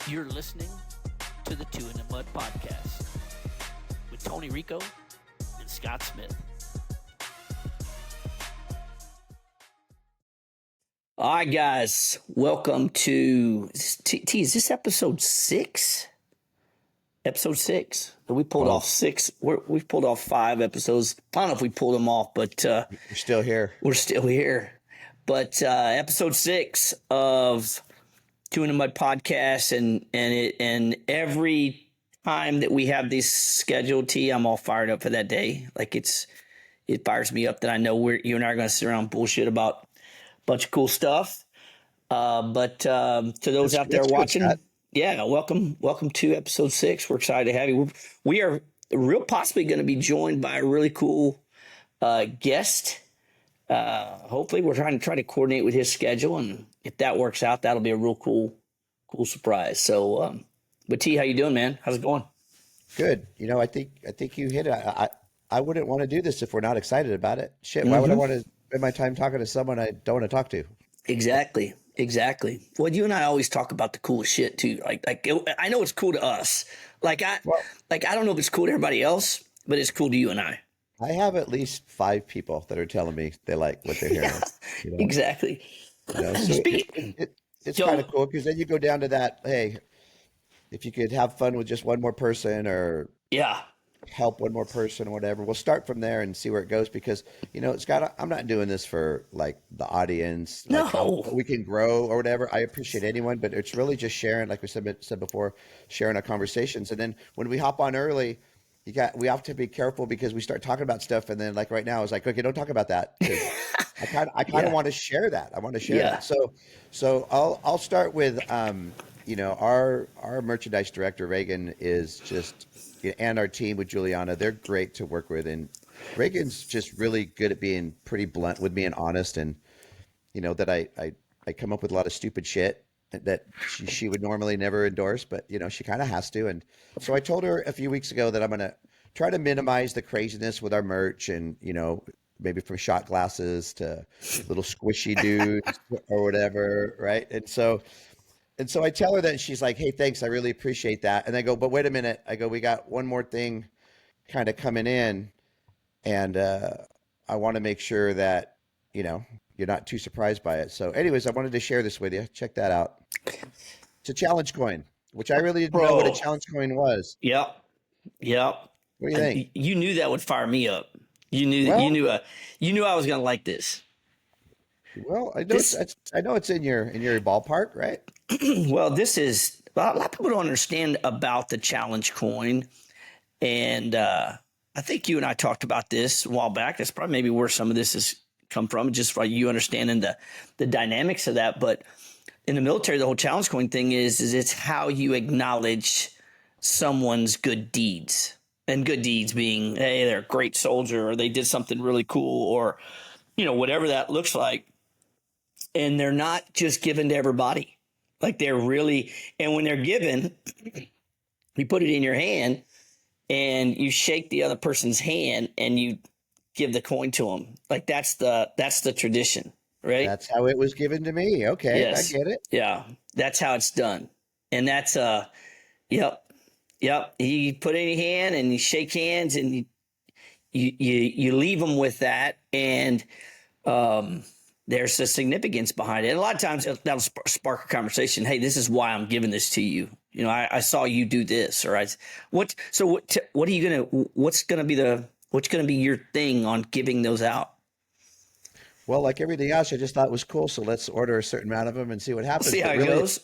You're listening to the Two in the Mud podcast with Tony Rico and Scott Smith. All right, guys, welcome to T. Is this episode 6? Episode 6. We pulled off 6. We've pulled off 5 episodes. I don't know if we pulled them off, but we're still here. We're still here. But episode 6 of Two in the Mud podcast, and every time that we have this scheduled, T, I'm all fired up for that day. Like it fires me up that I know you and I are going to sit around and bullshit about a bunch of cool stuff. But to those out there watching, yeah, welcome to episode 6. We're excited to have you. We are real possibly going to be joined by a really cool guest. Hopefully we're trying to coordinate with his schedule, and if that works out, that'll be a real cool surprise. So, but T, how you doing, man? How's it going? Good. You know, I think you hit it. I wouldn't want to do this if we're not excited about it. Shit, why would I want to spend my time talking to someone I don't want to talk to? Exactly. Well, you and I always talk about the coolest shit too. Like I know it's cool to us. I don't know if it's cool to everybody else, but it's cool to you and I. I have at least 5 people that are telling me they like what they're hearing. You know? Exactly. You know, so it's kind of cool because then you go down to that, hey, if you could have fun with just one more person or help one more person or whatever, we'll start from there and see where it goes because, you know, Scott, I'm not doing this for like the audience. Like how we can grow or whatever. I appreciate anyone, but it's really just sharing, like we said before, sharing our conversations. And then when we hop on early, we have to be careful because we start talking about stuff, and then like right now, I was like, okay, don't talk about that. I kind of want to share that. I want to share that. So I'll start with you know, our merchandise director Reagan is just, and our team with Juliana, they're great to work with, and Reagan's just really good at being pretty blunt with me and honest, and you know that I come up with a lot of stupid shit that she would normally never endorse, but you know, she kind of has to. And so I told her a few weeks ago that I'm going to try to minimize the craziness with our merch, and, you know, maybe from shot glasses to little squishy dudes or whatever. Right. And so I tell her that, and she's like, hey, thanks. I really appreciate that. And I go, but wait a minute. I go, we got one more thing kind of coming in, and I want to make sure that, you know, you're not too surprised by it. So anyways, I wanted to share this with you. Check that out. It's a challenge coin, which I really didn't know what a challenge coin was. Yep. What do you think? You knew that would fire me up. You knew I was going to like this. Well, I know it's in your ballpark, right? Well, this is a lot of people don't understand about the challenge coin, and I think you and I talked about this a while back. That's probably maybe where some of this has come from, just by you understanding the dynamics of that. But in the military, the whole challenge coin thing is it's how you acknowledge someone's good deeds, and good deeds being, hey, they're a great soldier, or they did something really cool, or, you know, whatever that looks like. And they're not just given to everybody. Like they're really, and when they're given, you put it in your hand and you shake the other person's hand and you give the coin to them. Like that's the tradition, right? That's how it was given to me. Okay, yes. I get it. Yeah, that's how it's done, and that's yep. You put it in your hand and you shake hands and you leave them with that, and there's a significance behind it. And a lot of times that'll spark a conversation. Hey, this is why I'm giving this to you. You know, I saw you do this, or what are you gonna? What's gonna be your thing on giving those out? Well, like everything else, I just thought it was cool. So let's order a certain amount of them and see what happens. See how it goes.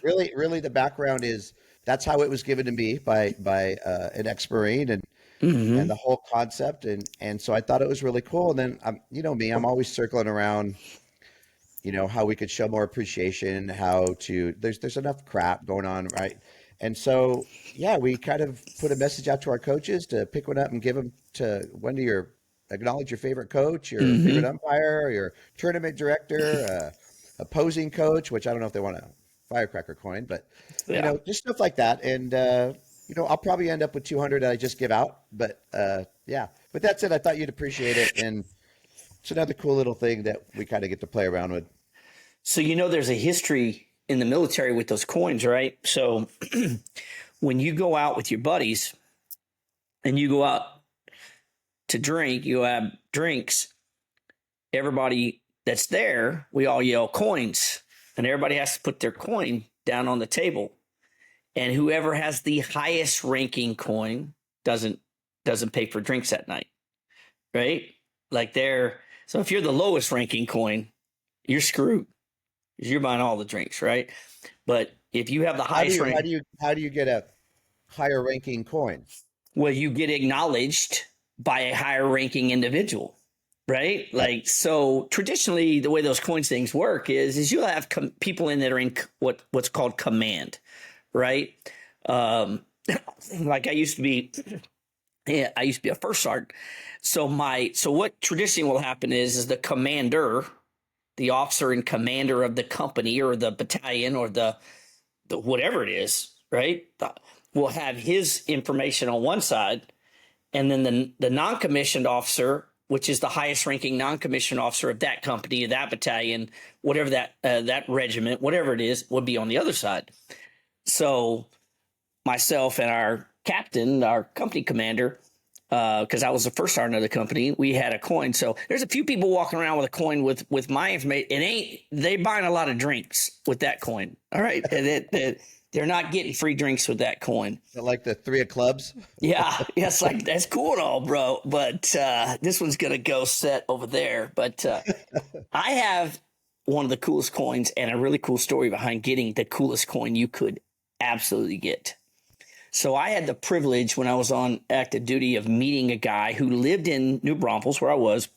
really, the background is that's how it was given to me by an ex-Marine, and the whole concept. And so I thought it was really cool. And then, you know me, I'm always circling around, you know, how we could show more appreciation, there's enough crap going on, right? And so, yeah, we kind of put a message out to our coaches to pick one up and give them to one of your, acknowledge your favorite coach, your favorite umpire, your tournament director, opposing coach, which I don't know if they want a firecracker coin, but you know, just stuff like that. And, you know, I'll probably end up with 200 that I just give out, but yeah, but that's it. I thought you'd appreciate it. And it's another cool little thing that we kind of get to play around with. So, there's a history in the military with those coins, right? So when you go out with your buddies and you go out to drink, you have drinks, everybody that's there, we all yell coins, and everybody has to put their coin down on the table. And whoever has the highest ranking coin doesn't pay for drinks that night, right? So if you're the lowest ranking coin, you're screwed because you're buying all the drinks, right? But if you have the highest rank, how do you get a higher ranking coin? well, you get acknowledged by a higher ranking individual, right? So traditionally, the way those coins things work is you'll have people in that are in what's called command, right? Like I used to be a first sergeant. So what traditionally will happen is the commander, the officer and commander of the company or the battalion or the whatever it is, right, will have his information on one side, and then the non-commissioned officer, which is the highest ranking non-commissioned officer of that company, of that battalion, whatever that regiment, whatever it is, would be on the other side. So myself and our captain, our company commander, because I was the first sergeant of the company, we had a coin. So there's a few people walking around with a coin with my information. They buying a lot of drinks with that coin. All right. They're not getting free drinks with that coin. Like the 3 of clubs? Yeah. It's like, that's cool and all, bro. But this one's going to go set over there. But I have one of the coolest coins and a really cool story behind getting the coolest coin you could absolutely get. So I had the privilege when I was on active duty of meeting a guy who lived in New Braunfels, where I was.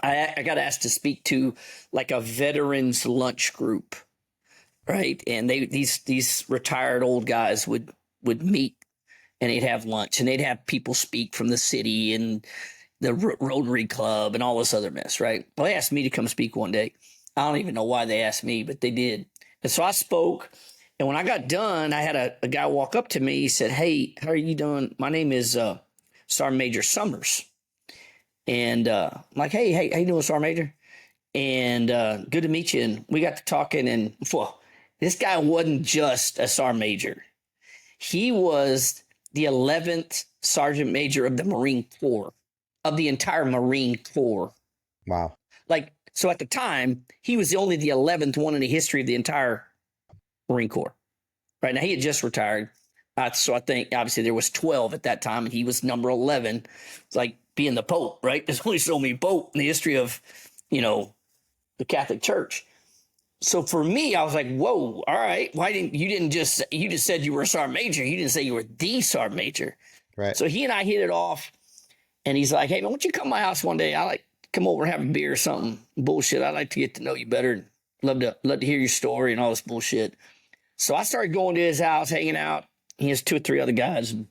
I got asked to speak to like a veterans lunch group, right? And these retired old guys would meet and they'd have lunch and they'd have people speak from the city and the Rotary Club and all this other mess, right? Well, they asked me to come speak one day. I don't even know why they asked me, but they did. And so I spoke. And when I got done, I had a guy walk up to me. He said, "Hey, how are you doing? My name is Sergeant Major Summers." And I'm like, "Hey, how you doing, Sergeant Major?" And good to meet you. And we got to talking. And this guy wasn't just a Sergeant Major. He was the 11th Sergeant Major of the Marine Corps, of the entire Marine Corps. Wow. So at the time, he was only the 11th one in the history of the entire Marine Corps. Right now, he had just retired. So I think obviously there was 12 at that time, and he was number 11. It's like being the Pope, right? There's only so many Pope in the history of, the Catholic Church. So for me, I was like, whoa, all right. You just said you were a Sergeant Major. You didn't say you were the Sergeant Major. Right. So he and I hit it off, and he's like, "Hey, man, why don't you come to my house one day? I like to come over and have a beer or something. Bullshit. I'd like to get to know you better. Love to hear your story and all this bullshit." So I started going to his house, hanging out. He has 2 or 3 other guys. And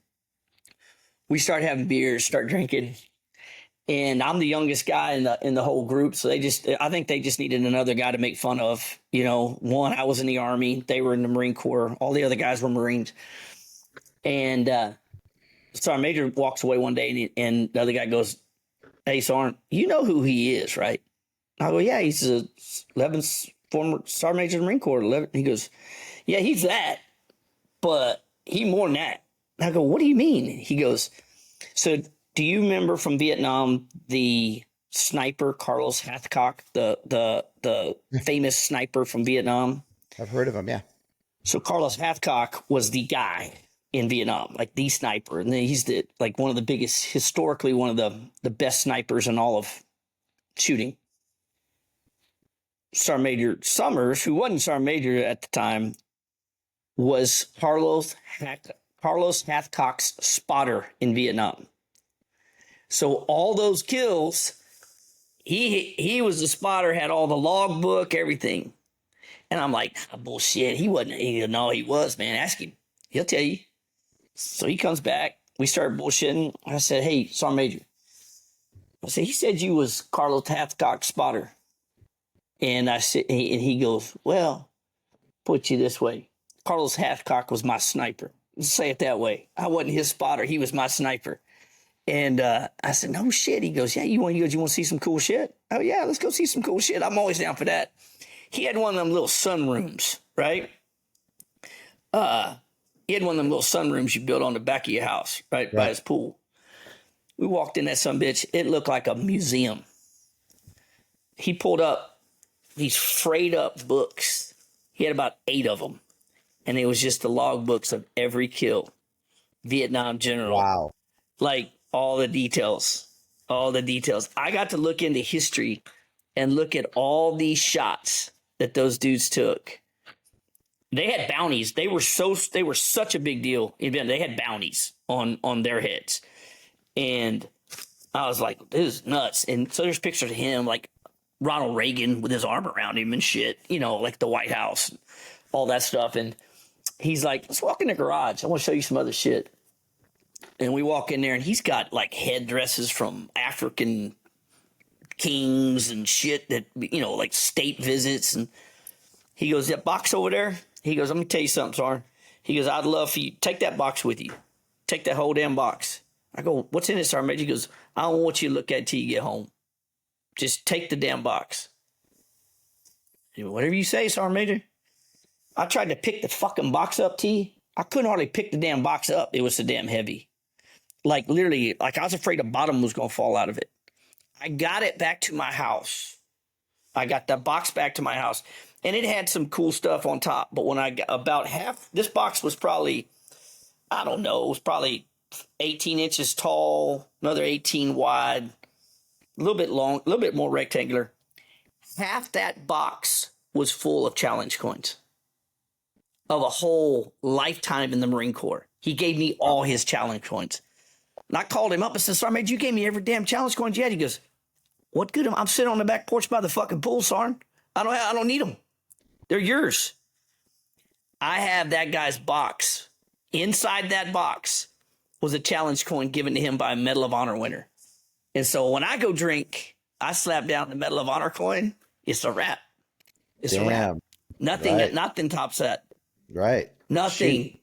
we started having beers, start drinking. And I'm the youngest guy in the whole group. So I think they just needed another guy to make fun of. One, I was in the Army. They were in the Marine Corps. All the other guys were Marines. And Sergeant Major walks away one day and the other guy goes, "Hey, Sergeant, you know who he is, right?" I go, "Yeah, he's the 11th former Sergeant Major of the Marine Corps." 11. He goes, "Yeah, he's that, but he more than that." I go, "What do you mean?" He goes, "So do you remember from Vietnam the sniper Carlos Hathcock, the famous sniper from Vietnam?" I've heard of him, yeah. So Carlos Hathcock was the guy in Vietnam, like the sniper, and he's one of the biggest, historically one of the best snipers in all of shooting. Sergeant Major Summers, who wasn't Sergeant Major at the time, was Carlos Hathcock's spotter in Vietnam. So all those kills, he was the spotter, had all the logbook, everything. And I'm like, bullshit. He wasn't. No, he was, man. Ask him. He'll tell you. So he comes back. We started bullshitting. I said, "Hey, Sergeant Major." I said, "He said you was Carlos Hathcock's spotter." And I said, and he goes, "Well, put you this way. Carlos Hathcock was my sniper. Let's say it that way. I wasn't his spotter. He was my sniper." And I said, "No shit." He goes, "Yeah, you want to see some cool shit?" "Oh, yeah, let's go see some cool shit. I'm always down for that." he had one of them little sunrooms, right? He had one of them little sunrooms you built on the back of your house, right? By his pool. We walked in that sumbitch. It looked like a museum. He pulled up these frayed up books. He had about 8 of them. And it was just the log books of every kill. Vietnam general. Wow. Like all the details. All the details. I got to look into history and look at all these shots that those dudes took. They had bounties. They were such a big deal. They had bounties on their heads. And I was like, this is nuts. And so there's pictures of him, like Ronald Reagan with his arm around him and shit, like the White House, all that stuff. And he's like, let's walk in the garage. I want to show you some other shit. And we walk in there, and he's got like headdresses from African kings and shit that, like state visits. And he goes, that box over there? He goes, let me tell you something, Sarn. He goes, I'd love for you. Take that box with you. Take that whole damn box. I go, what's in it, Sergeant Major? He goes, I don't want you to look at it till you get home. Just take the damn box. Whatever you say, Sergeant Major. I tried to pick the fucking box up, T. I couldn't hardly pick the damn box up. It was so damn heavy. Like, literally, like I was afraid the bottom was going to fall out of it. I got it back to my house. I got that box back to my house. And it had some cool stuff on top. But when I got about half, this box was probably, I don't know, it was probably 18 inches tall, another 18 wide, a little bit long, a little bit more rectangular. Half that box was full of challenge coins of a whole lifetime in the Marine Corps. He gave me all his challenge coins. And I called him up and said, Sergeant Major, you gave me every damn challenge coin you had. He goes, what good? I'm sitting on the back porch by the fucking pool, Sarn. I don't need them. They're yours. I have that guy's box. Inside that box was a challenge coin given to him by a Medal of Honor winner. And so when I go drink, I slap down the Medal of Honor coin. It's a wrap. It's a wrap. Nothing tops that. Right. Nothing.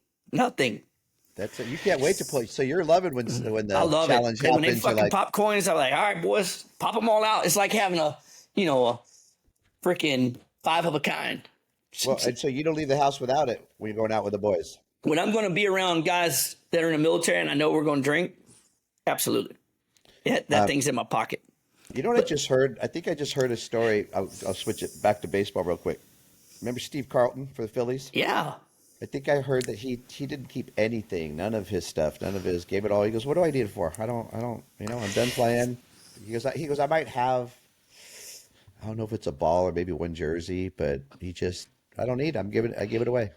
That's it. You can't wait to play. So you're loving when the challenge happens. When they fucking pop coins, I'm like, all right, boys, pop them all out. It's like having a freaking 5 of a kind. Well, and so you don't leave the house without it when you're going out with the boys. When I'm going to be around guys that are in the military and I know we're going to drink, absolutely. That thing's in my pocket. You know what I just heard? I think I just heard a story. I'll switch it back to baseball real quick. Remember Steve Carlton for the Phillies? Yeah. I think I heard that he didn't keep anything, none of his stuff, gave it all. He goes, what do I need it for? I don't, I'm done playing. He goes, I might have, I don't know if it's a ball or maybe one jersey, but I don't need it. I give it away.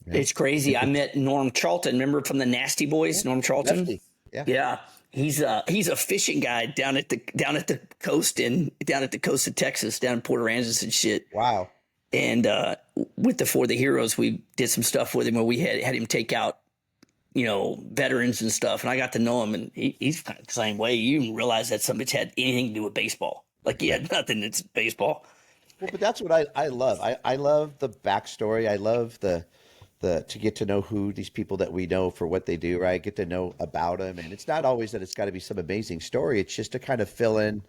Yeah. It's crazy. I met Norm Charlton. Remember from the Nasty Boys, Norm Charlton? Lefty. Yeah. He's a fishing guy down at the coast of Texas, down in Port Aransas and shit. Wow. And with the For the Heroes, we did some stuff with him where we had him take out, veterans and stuff. And I got to know him, and he's kind of the same way. You didn't realize that somebody had anything to do with baseball. Like he had nothing that's baseball. Well, but that's what I love. I love the backstory. I love the to get to know who these people that we know for what they do, right? Get to know about them. And it's not always that it's got to be some amazing story. It's just to kind of fill in.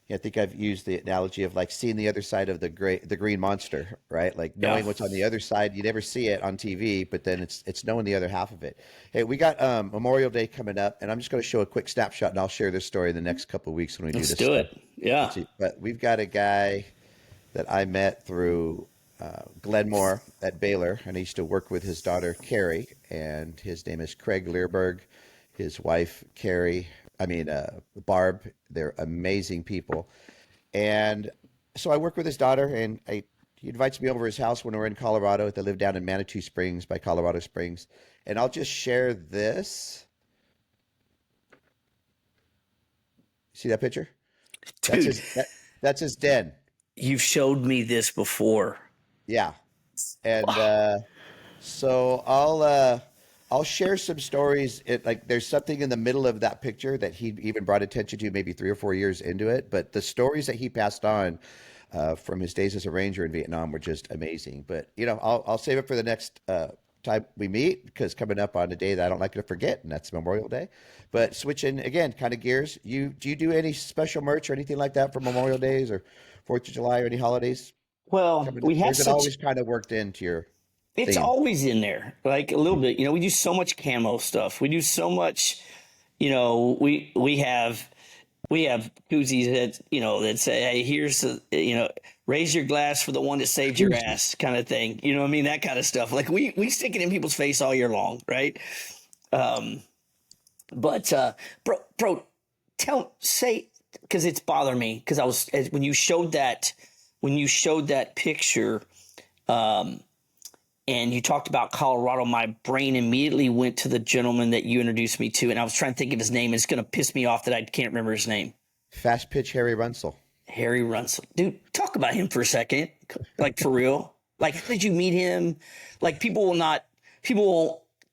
I think I've used the analogy of like seeing the other side of the green monster, right? Like knowing what's on the other side. You never see it on TV, but then it's knowing the other half of it. Hey, we got Memorial Day coming up, and I'm just going to show a quick snapshot, and I'll share this story in the next couple of weeks when we do this. Let's do it. Yeah. But we've got a guy that I met through Glenmore at Baylor, and I used to work with his daughter, Carrie, and his name is Craig Learberg, his wife, Barb. They're amazing people. And so I work with his daughter, and he invites me over to his house when we're in Colorado. They live down in Manitou Springs by Colorado Springs. And I'll just share this. See that picture? Dude, that's his den. You've showed me this before. Yeah. And so I'll share some stories. There's something in the middle of that picture that he even brought attention to maybe 3 or 4 years into it. But the stories that he passed on from his days as a Ranger in Vietnam were just amazing. But, I'll save it for the next time we meet, because coming up on a day that I don't like to forget, and that's Memorial Day. But switching, again, kind of gears, do you do any special merch or anything like that for Memorial Days or 4th of July or any holidays? Well, we Or have is it such. always kind of worked into your It's theme? always in there, like a little bit. We do so much camo stuff. We do so much. We have koozies that that say, "Hey, here's raise your glass for the one that saved your Koozie. ass," kind of thing. You know what I mean? That kind of stuff. Like we stick it in people's face all year long, right? Um, but bro, say because it's bothering me because when you showed that picture. Um, and you talked about Colorado, my brain immediately went to the gentleman that you introduced me to, and I was trying to think of his name. It's going to piss me off that I can't remember his name. Fast pitch Harry Runsell. Harry Runsell. Dude, talk about him for a second. Like, for real. Like, how did you meet him? Like, people won't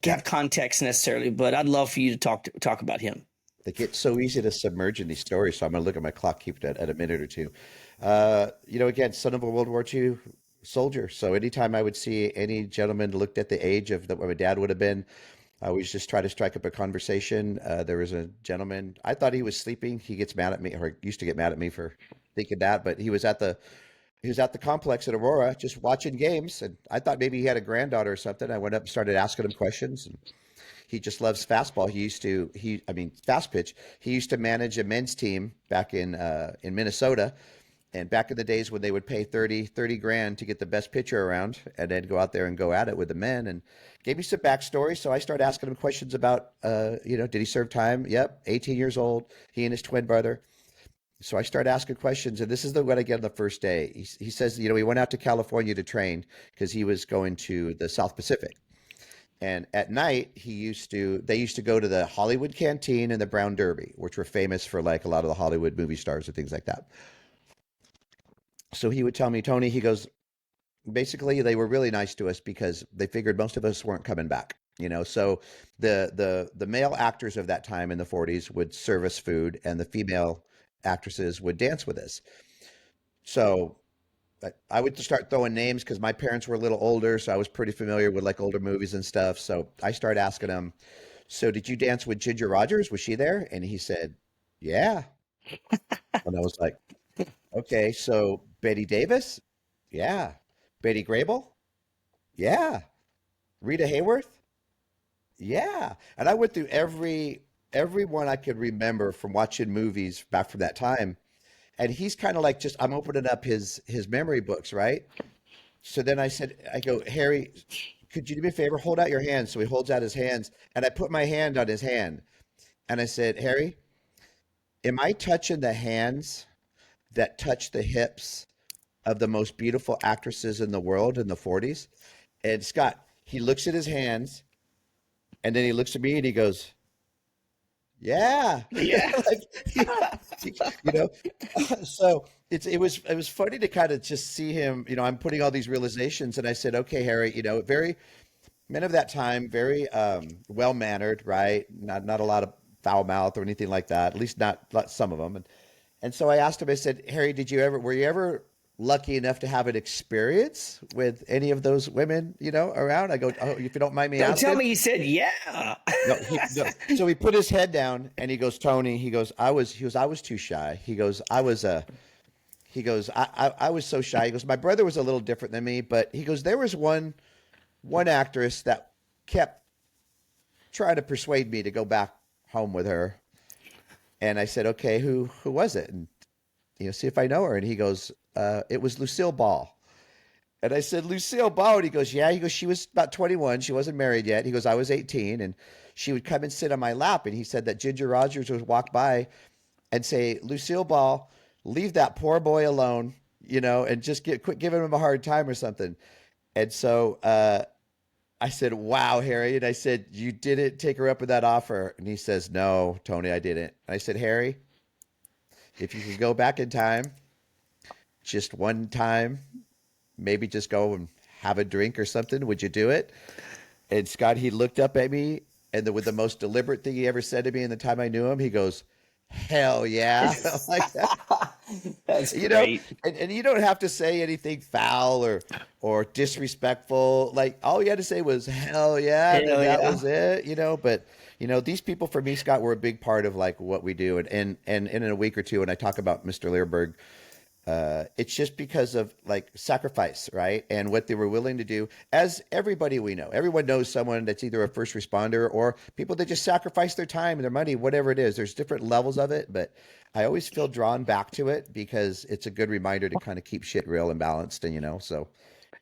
have context necessarily, but I'd love for you to talk about him. They get so easy to submerge in these stories. So I'm going to look at my clock, keep it at a minute or two. Again, son of a World War II soldier. So anytime I would see any gentleman looked at the age of what my dad would have been, I always just try to strike up a conversation. There was a gentleman, I thought he was sleeping. He gets mad at me, or used to get mad at me for thinking that, but he was at the complex at Aurora just watching games, and I thought maybe he had a granddaughter or something. I went up and started asking him questions, and he just loves fastball. Fast pitch. He used to manage a men's team back in Minnesota. And back in the days when they would pay 30 grand to get the best pitcher around and then go out there and go at it with the men, and gave me some backstory. So I started asking him questions about, did he serve time? Yep. 18 years old. He and his twin brother. So I started asking questions, and this is what I get on the first day. He says, he went out to California to train because he was going to the South Pacific. And at night, they used to go to the Hollywood Canteen and the Brown Derby, which were famous for like a lot of the Hollywood movie stars and things like that. So he would tell me, Tony, he goes, basically they were really nice to us because they figured most of us weren't coming back. So the male actors of that time in the 40s would serve us food, and the female actresses would dance with us. So I would just start throwing names because my parents were a little older, so I was pretty familiar with like older movies and stuff. So I started asking him, "So did you dance with Ginger Rogers? Was she there?" And he said, "Yeah." And I was like, "Okay, so Betty Davis? Yeah. Betty Grable? Yeah. Rita Hayworth? Yeah." And I went through everyone I could remember from watching movies back from that time. And he's kind of like, just I'm opening up his memory books, right? So then I go, "Harry, could you do me a favor? Hold out your hand." So he holds out his hands, and I put my hand on his hand, and I said, "Harry, am I touching the hands that touch the hips of the most beautiful actresses in the world in the 40s?" And Scott, he looks at his hands, and then he looks at me and he goes, "Yeah." Yeah. Like, you know, so it was funny to kind of just see him. I'm putting all these realizations, and I said, "Okay, Harry, very men of that time, very well mannered, right? Not a lot of foul mouth or anything like that. At least not some of them." And so I asked him. I said, "Harry, were you ever lucky enough to have an experience with any of those women, around?" I go, "Oh, if you don't mind me Don't tell asking." me he said yeah. No, no. So he put his head down and he goes, "Tony," I was too shy. I was so shy. He goes, "My brother was a little different than me, but," he goes, "there was one actress that kept trying to persuade me to go back home with her." And I said, "Okay, who was it? And see if I know her." And he goes, "It was Lucille Ball." And I said, "Lucille Ball?" And he goes, "Yeah." He goes, "She was about 21. She wasn't married yet." He goes, "I was 18, and she would come and sit on my lap." And he said that Ginger Rogers would walk by and say, "Lucille Ball, leave that poor boy alone, and just quit giving him a hard time or something." And so I said, "Wow, Harry." And I said, "You didn't take her up with that offer?" And he says, "No, Tony, I didn't." And I said, "Harry, if you could go back in time, just one time, maybe just go and have a drink or something, would you do it?" And Scott, he looked up at me, and with the most deliberate thing he ever said to me in the time I knew him, he goes, "Hell yeah." I'm like that. That's You know, great. and you don't have to say anything foul or disrespectful. Like, all you had to say was "hell yeah," and then Hell that yeah. was it. But these people for me, Scott, were a big part of like what we do. And in a week or two, when I talk about Mr. Learberg, It's just because of like sacrifice, right? And what they were willing to do. As everybody we know, everyone knows someone that's either a first responder or people that just sacrifice their time and their money, whatever it is. There's different levels of it, but I always feel drawn back to it because it's a good reminder to kind of keep shit real and balanced. And, so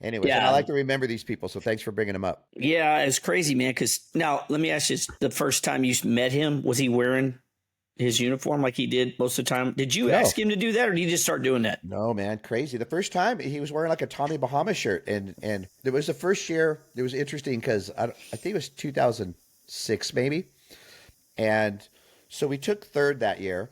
anyways, and I Yeah. like to remember these people. So thanks for bringing them up. Yeah. It's crazy, man. Because now let me ask you, the first time you met him, was he wearing his uniform like he did most of the time? Did you No, ask him to do that, or did he just start doing that? no, man, crazy. The first time he was wearing like a Tommy Bahama shirt, and there was the first year. It was interesting because I think it was 2006 maybe, and so we took third that year,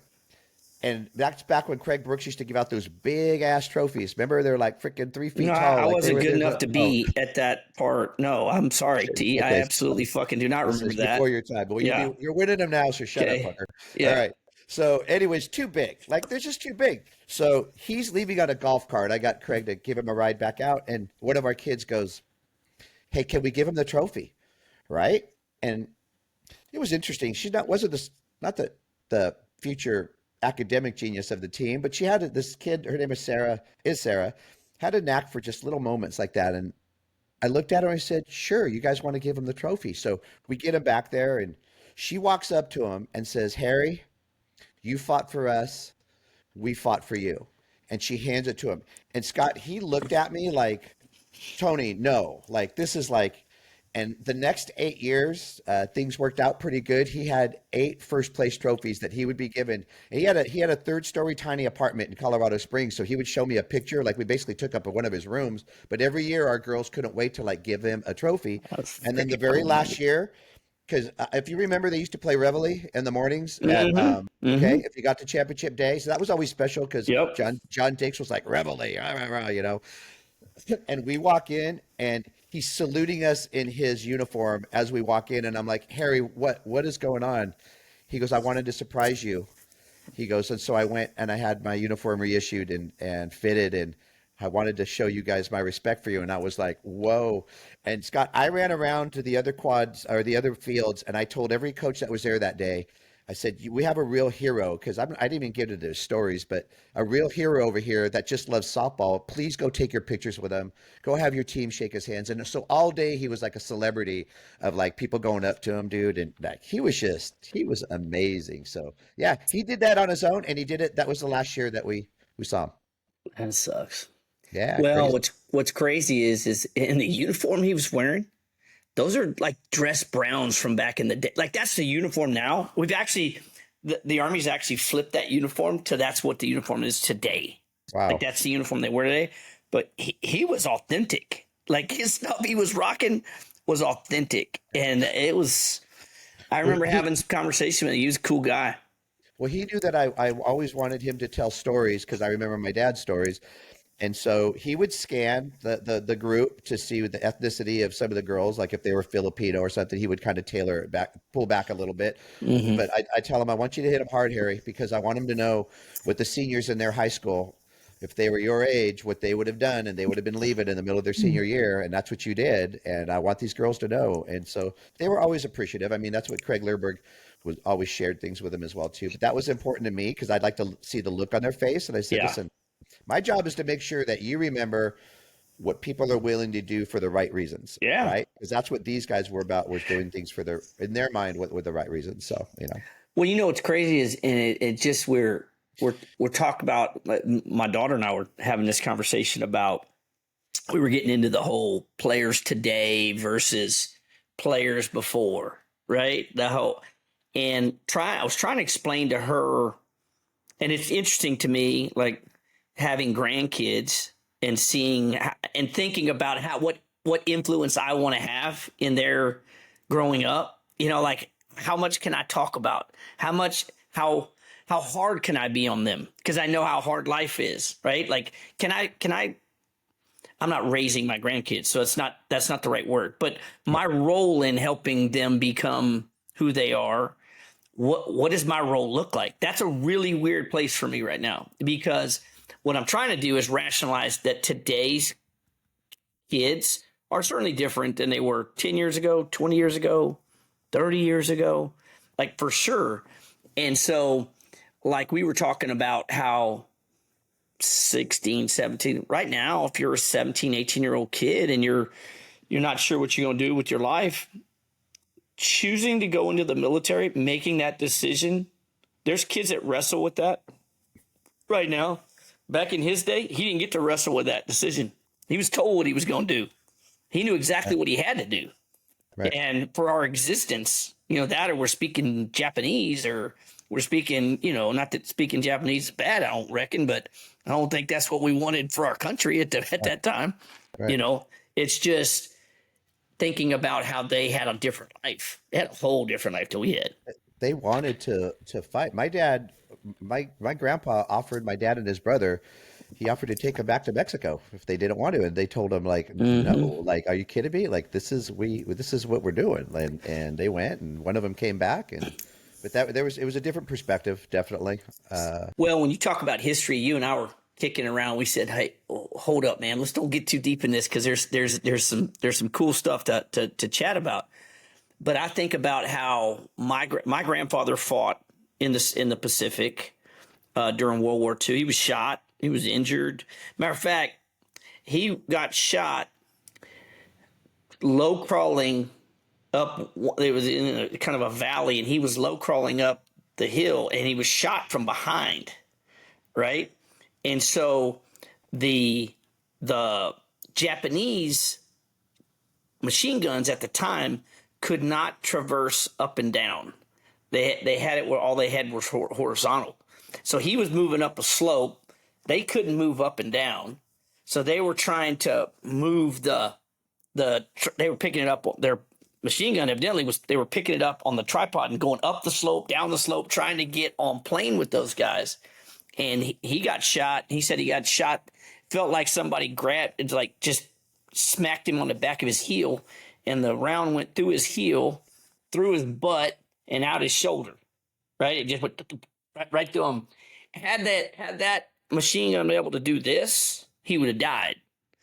and that's back when Craig Brooks used to give out those big ass trophies. Remember, they're like freaking 3 feet No, tall. I Like wasn't good enough they're to oh be at that part. No, I'm sorry, shit. T. I Okay, absolutely fucking do not this remember is that. before your time. But Yeah. you're winning them now, so shut up, Okay. Hunter. All Yeah. right. So, anyways, too big. Like they're just too big. So he's leaving on a golf cart. I got Craig to give him a ride back out, and one of our kids goes, "Hey, can we give him the trophy?" Right? And it was interesting. She wasn't this not the future academic genius of the team, but she had this kid. Her name is Sarah, had a knack for just little moments like that. And I looked at her and I said, "Sure, you guys want to give him the trophy?" So we get him back there, and she walks up to him and says, "Harry, you fought for us. We fought for you." And she hands it to him. And Scott, he looked at me like, Tony, no, like this is like, and the next 8 years, things worked out pretty good. He had 8 first place trophies that he would be given. And he had a third story tiny apartment in Colorado Springs. So he would show me a picture, like we basically took up one of his rooms. But every year, our girls couldn't wait to like give him a trophy. That's And then the freaking very cool, man. last year, because if you remember, they used to play Reveille in the mornings at Mm-hmm. Mm-hmm. okay, if you got to championship day, so that was always special because Yep. John Dix was like Reveille, rah, rah, rah, and we walk in and he's saluting us in his uniform as we walk in, and I'm like, Harry, what is going on? He goes, I wanted to surprise you. He goes, and so I went and I had my uniform reissued and fitted, and I wanted to show you guys my respect for you. And I was like, whoa. And Scott, I ran around to the other quads or the other fields, and I told every coach that was there that day, I said, we have a real hero, because I didn't even get into his stories, but a real hero over here that just loves softball. Please go take your pictures with him. Go have your team shake his hands. And so all day he was like a celebrity of like people going up to him, dude. And like he was amazing. So yeah, he did that on his own, and he did it. That was the last year that we saw him. That sucks. Yeah, Well, crazy. what's crazy is in the uniform he was wearing, those are like dress browns from back in the day. Like that's the uniform now. We've actually the Army's actually flipped that uniform to that's what the uniform is today. Like Wow. that's the uniform they wear today. But he was authentic. Like his stuff he was rocking was authentic. And it was I Well, remember having some conversation with him. He was a cool guy. he knew that I always wanted him to tell stories because I remember my dad's stories. And so he would scan the group to see the ethnicity of some of the girls, like if they were Filipino or something, he would kind of tailor it back, pull back a little bit. Mm-hmm. But I tell him, I want you to hit him hard, Harry, because I want him to know what the seniors in their high school, if they were your age, what they would have done, and they would have been leaving in the middle of their senior year, and that's what you did. And I want these girls to know. And so they were always appreciative. I mean, that's what Craig Lerberg was always shared things with them as well too. But that was important to me because I'd like to see the look on their face. And I said, Yeah. listen, my job is to make sure that you remember what people are willing to do for the right reasons, Yeah. right? Because that's what these guys were about, was doing things for in their mind with the right reasons. So, Well, what's crazy is, and it just we're talking about. Like, my daughter and I were having this conversation about. We were getting into the whole players today versus players before, right? The whole I was trying to explain to her, and it's interesting to me, like having grandkids and seeing and thinking about what influence I want to have in their growing up. Like how much can I talk about? How hard can I be on them? Because I know how hard life is, right? Like can I I'm not raising my grandkids, so that's not the right word. But my role in helping them become who they are, what does my role look like? That's a really weird place for me right now, because what I'm trying to do is rationalize that today's kids are certainly different than they were 10 years ago, 20 years ago, 30 years ago, like for sure. And so, like we were talking about how 16, 17. Right now, if you're a 17, 18-year-old kid and you're not sure what you're going to do with your life, choosing to go into the military, making that decision, there's kids that wrestle with that right now. Back in his day, he didn't get to wrestle with that decision. He was told what he was going to do. He knew exactly what he had to do. Right. And for our existence, that or we're speaking Japanese or we're speaking, not that speaking Japanese is bad, I don't reckon, but I don't think that's what we wanted for our country at that time. Right. It's just thinking about how they had a different life. They had a whole different life than we had. They wanted to fight. My dad, my grandpa offered my dad and his brother, he offered to take them back to Mexico if they didn't want to, and they told him like, no, like, are you kidding me? Like, this is what we're doing, and they went, and one of them came back, but it was a different perspective, definitely. Well, when you talk about history, you and I were kicking around. We said, hey, hold up, man, let's don't get too deep in this because there's some cool stuff to chat about. But I think about how my grandfather fought in the Pacific during World War II. He was shot. He was injured. Matter of fact, he got shot low crawling up. It was in a kind of a valley, and he was low crawling up the hill, and he was shot from behind, right? And so the Japanese machine guns at the time could not traverse up and down. They had it where all they had was horizontal. So he was moving up a slope. They couldn't move up and down. So they were trying to move they were picking it up. Their machine gun evidently they were picking it up on the tripod and going up the slope, down the slope, trying to get on plane with those guys. And he got shot. He said he got shot, felt like somebody grabbed, it's like just smacked him on the back of his heel. And the round went through his heel, through his butt, and out his shoulder. Right? It just went right through him. Had that machine gun been able to do this, he would have died.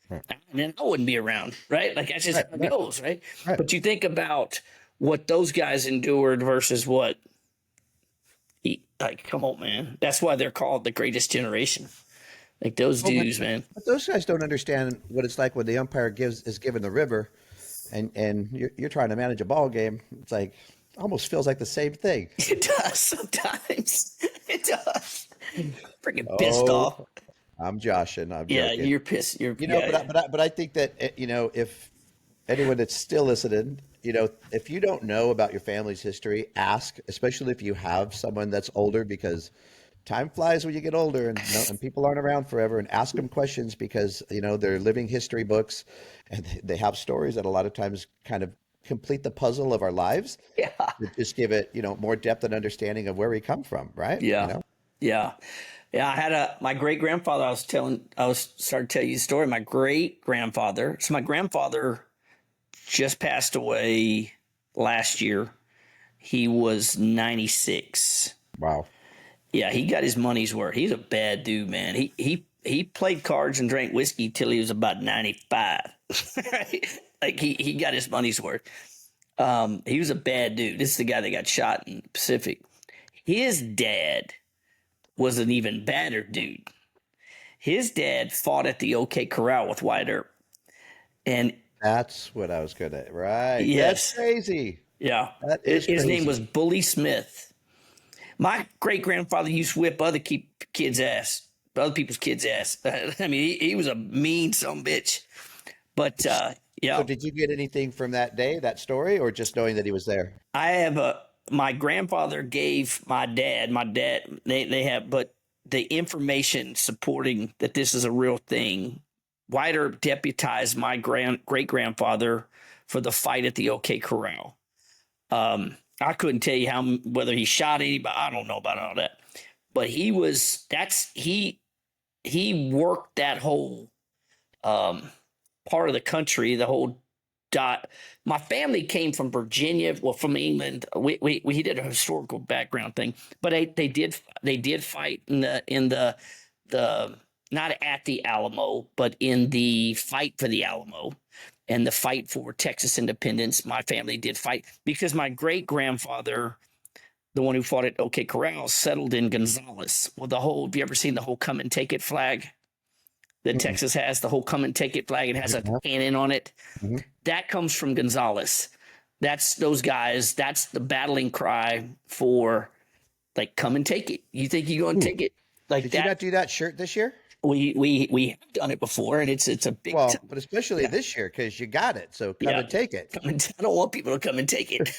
Right. And then I wouldn't be around, right? Like that's just how it goes, right? But you think about what those guys endured versus what come on, man. That's why they're called the greatest generation. Like those dudes, man. But those guys don't understand what it's like when the umpire is given the river and you're trying to manage a ball game. It's like almost feels like the same thing. It does sometimes. It does. Freaking pissed off. I'm joshing. I'm joking. You're pissed. But I think that if anyone that's still listening, if you don't know about your family's history, ask, especially if you have someone that's older, because time flies when you get older, and people aren't around forever. And ask them questions because they're living history books, and they have stories that a lot of times kind of complete the puzzle of our lives. Yeah, just give it more depth and understanding of where we come from, right? Yeah, yeah. I had my great grandfather. I was starting to tell you the story. My great grandfather. So my grandfather just passed away last year. He was 96. Wow. Yeah, he got his money's worth. He's a bad dude, man. He played cards and drank whiskey till he was about 95. Right? Like he got his money's worth. He was a bad dude. This is the guy that got shot in the Pacific. His dad was an even badder dude. His dad fought at the OK Corral with Wyatt Earp. And that's what I was good at. Right. Yes. That's crazy. Yeah. That is His crazy. name was Bully Smith. My great-grandfather used to whip other people's ass. I mean, he was a mean son-of-a-bitch. But, yeah. So did you get anything from that day, that story, or just knowing that he was there? I have my grandfather gave my dad, they have, but the information supporting that this is a real thing. Wyatt Earp deputized my great-grandfather for the fight at the OK Corral. I couldn't tell you whether he shot anybody. I don't know about all that, but he worked that whole part of the country, the whole dot. My family came from Virginia, from England. We did a historical background thing, but they did fight in the not at the Alamo, but in the fight for the Alamo. And the fight for Texas independence, my family did fight because my great-grandfather, the one who fought at OK Corral, settled in Gonzales. Well, have you ever seen the whole come and take it flag that Texas has? The whole come and take it flag. It has a cannon on it. Mm-hmm. That comes from Gonzales. That's those guys. That's the battling cry for, like, come and take it. You think you're going to take it? Like, did you not do that shirt this year? We have done it before, and it's a big. But especially this year because you got it. So come and take it. I don't want people to come and take it.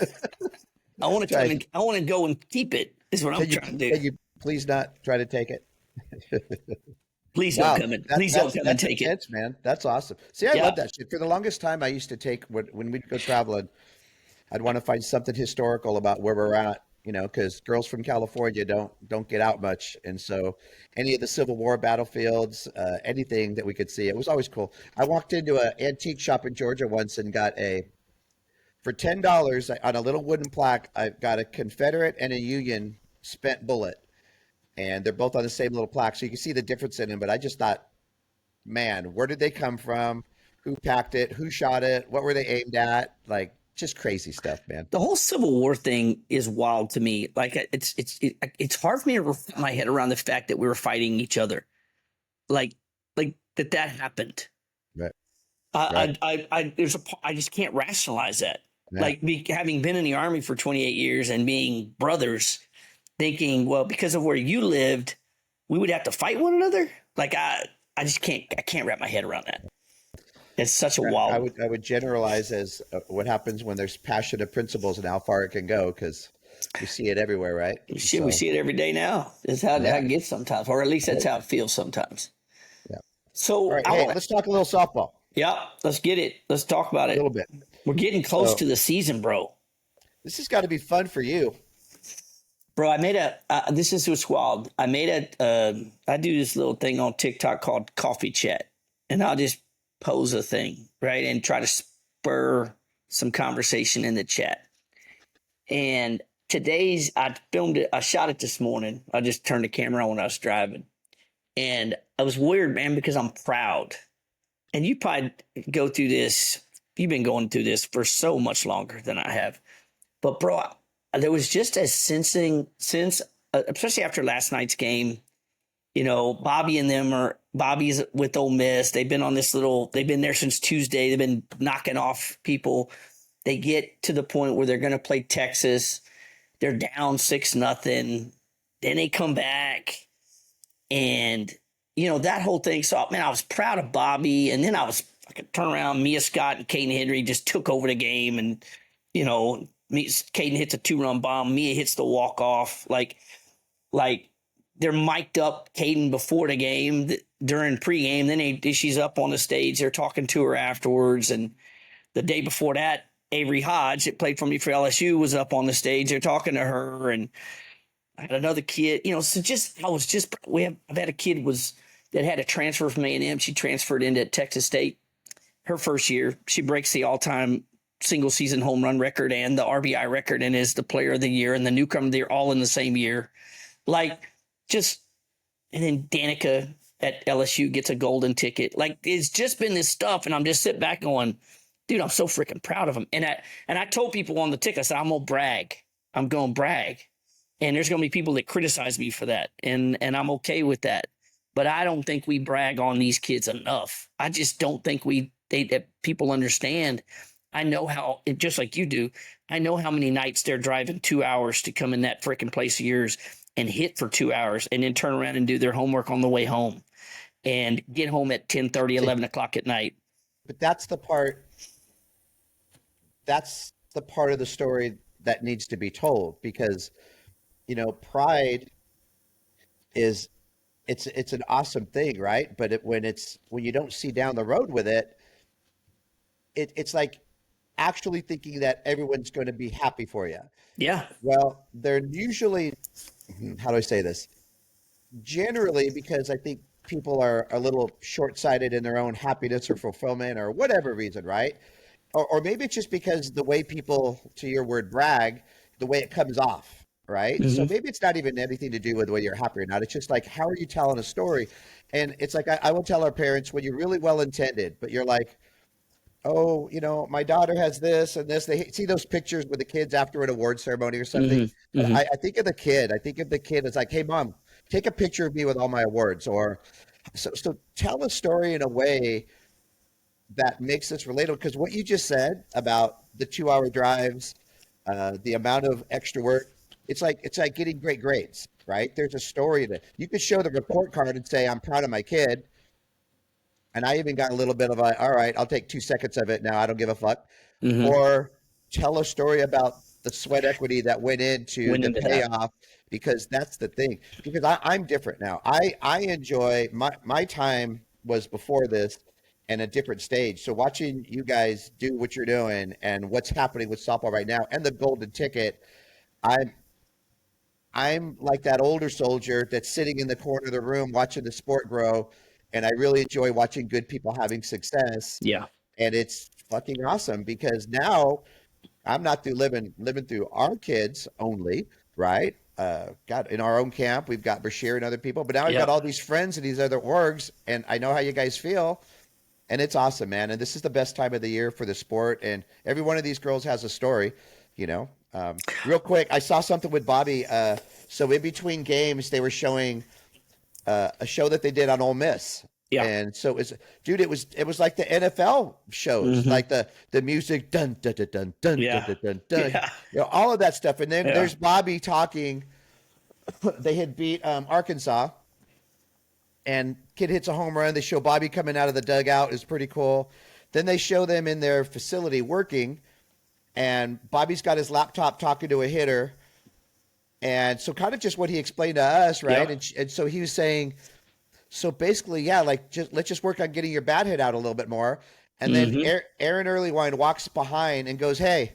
I want to come and I want to go and keep it. Is what I'm trying to do. Can you please not try to take it? Please don't come and take it, man. That's awesome. See, I love that shit. For the longest time, I used to take when we'd go traveling, I'd want to find something historical about where we're at. You know, because girls from California don't get out much, and so any of the Civil War battlefields, anything that we could see, it was always cool. I walked into an antique shop in Georgia once and got for $10 on a little wooden plaque. I got a Confederate and a Union spent bullet, and they're both on the same little plaque, so you can see the difference in them. But I just thought, man, where did they come from? Who packed it? Who shot it? What were they aimed at? Like, just crazy stuff, man. The whole Civil War thing is wild to me. Like, it's hard for me to wrap my head around the fact that we were fighting each other, like that happened. Right. I just can't rationalize that. Yeah. Like, having been in the Army for 28 years and being brothers, thinking, well, because of where you lived, we would have to fight one another. Like, I just can't wrap my head around that. It's such a wild. I would generalize as what happens when there's passionate principles and how far it can go, because we see it everywhere, right? We see it every day now. It's how it gets sometimes, or at least that's how it feels sometimes. Yeah. So, let's talk a little softball. Yeah, let's get it. Let's talk about it a little bit. We're getting close to the season, bro. This has got to be fun for you, bro. I made this is what's wild. I do this little thing on TikTok called Coffee Chat, and I'll just pose a thing, right, and try to spur some conversation in the chat. And I filmed it. I shot it this morning. I just turned the camera on when I was driving, and it was weird, man, because I'm proud. And you probably go through this. You've been going through this for so much longer than I have. But, bro, there was just a sensing, especially after last night's game. You know, Bobby's with Ole Miss. They've been there since Tuesday. They've been knocking off people. They get to the point where they're going to play Texas. They're down 6-0. Then they come back, and, you know, that whole thing. So, man, I was proud of Bobby. And then I could turn around. Mia Scott and Caden Henry just took over the game. And, you know, Caden hits a 2-run bomb. Mia hits the walk-off. Like, they're mic'd up Caden before the game, during pregame. Then she's up on the stage. They're talking to her afterwards. And the day before that, Avery Hodge, that played for me for LSU, was up on the stage. They're talking to her. And I had another kid, you know, so I've had a kid that had a transfer from A&M. She transferred into Texas State. Her first year, she breaks the all-time single season home run record and the RBI record, and is the player of the year and the newcomer of the year all in the same year. Like, and then Danica at LSU gets a golden ticket. Like, it's just been this stuff, and I'm just sitting back going, dude, I'm so freaking proud of him. And I told people on the ticket, I said, I'm going to brag. I'm going to brag. And there's going to be people that criticize me for that, and I'm okay with that. But I don't think we brag on these kids enough. I just don't think that people understand. I know how, just like you do, I know how many nights they're driving 2 hours to come in that freaking place of yours and hit for 2 hours, and then turn around and do their homework on the way home and get home at 10:30, 11 o'clock at night. But that's the part of the story that needs to be told, because, you know, pride is, it's an awesome thing, right? But when you don't see down the road with it's like actually thinking that everyone's going to be happy for you. Yeah. Well, they're usually, how do I say this? Generally, because I think people are a little short-sighted in their own happiness or fulfillment or whatever reason, right? Or maybe it's just because the way people, to your word, brag, the way it comes off, right? Mm-hmm. So maybe it's not even anything to do with whether you're happy or not. It's just like, how are you telling a story? And it's like, I will tell our parents, when you're really well-intended, but you're like, oh, my daughter has this and this. They see those pictures with the kids after an award ceremony or something. Mm-hmm, But mm-hmm. I think of the kid. I think of the kid as like, hey, mom, take a picture of me with all my awards. Or so tell a story in a way that makes this relatable. Because what you just said about the 2 hour drives, the amount of extra work, it's like getting great grades, right? There's a story that you could show the report card and say, I'm proud of my kid. And I even got a little bit of a, all right, I'll take 2 seconds of it now. I don't give a fuck. Mm-hmm. Or tell a story about the sweat equity that went into Went the into that. payoff, because that's the thing. Because I'm different now. I enjoy my time was before this and a different stage. So watching you guys do what you're doing and what's happening with softball right now and the golden ticket, I'm I'm like that older soldier that's sitting in the corner of the room watching the sport grow, and I really enjoy watching good people having success. Yeah. And it's fucking awesome because now I'm not through living through our kids only, right? God, in our own camp, we've got Bashir and other people, but now I've got Yep. all these friends and these other orgs, and I know how you guys feel, and it's awesome, man. And this is the best time of the year for the sport, and every one of these girls has a story, you know. Real quick, I saw something with Bobby. So in between games, they were showing a show that they did on Ole Miss. Yeah. And so dude, it was like the NFL shows, Mm-hmm. like the music dun dun dun dun dun dun Yeah. dun dun, dun. Yeah. All of that stuff. And then Yeah. there's Bobby talking. They had beat Arkansas, and kid hits a home run. They show Bobby coming out of the dugout. It's pretty cool. Then they show them in their facility working, and Bobby's got his laptop talking to a hitter. And so kind of just what he explained to us, right? Yep. And so he was saying, so basically, yeah, like let's just work on getting your bat hit out a little bit more. And then Mm-hmm. Aaron Earlywine walks behind and goes, hey,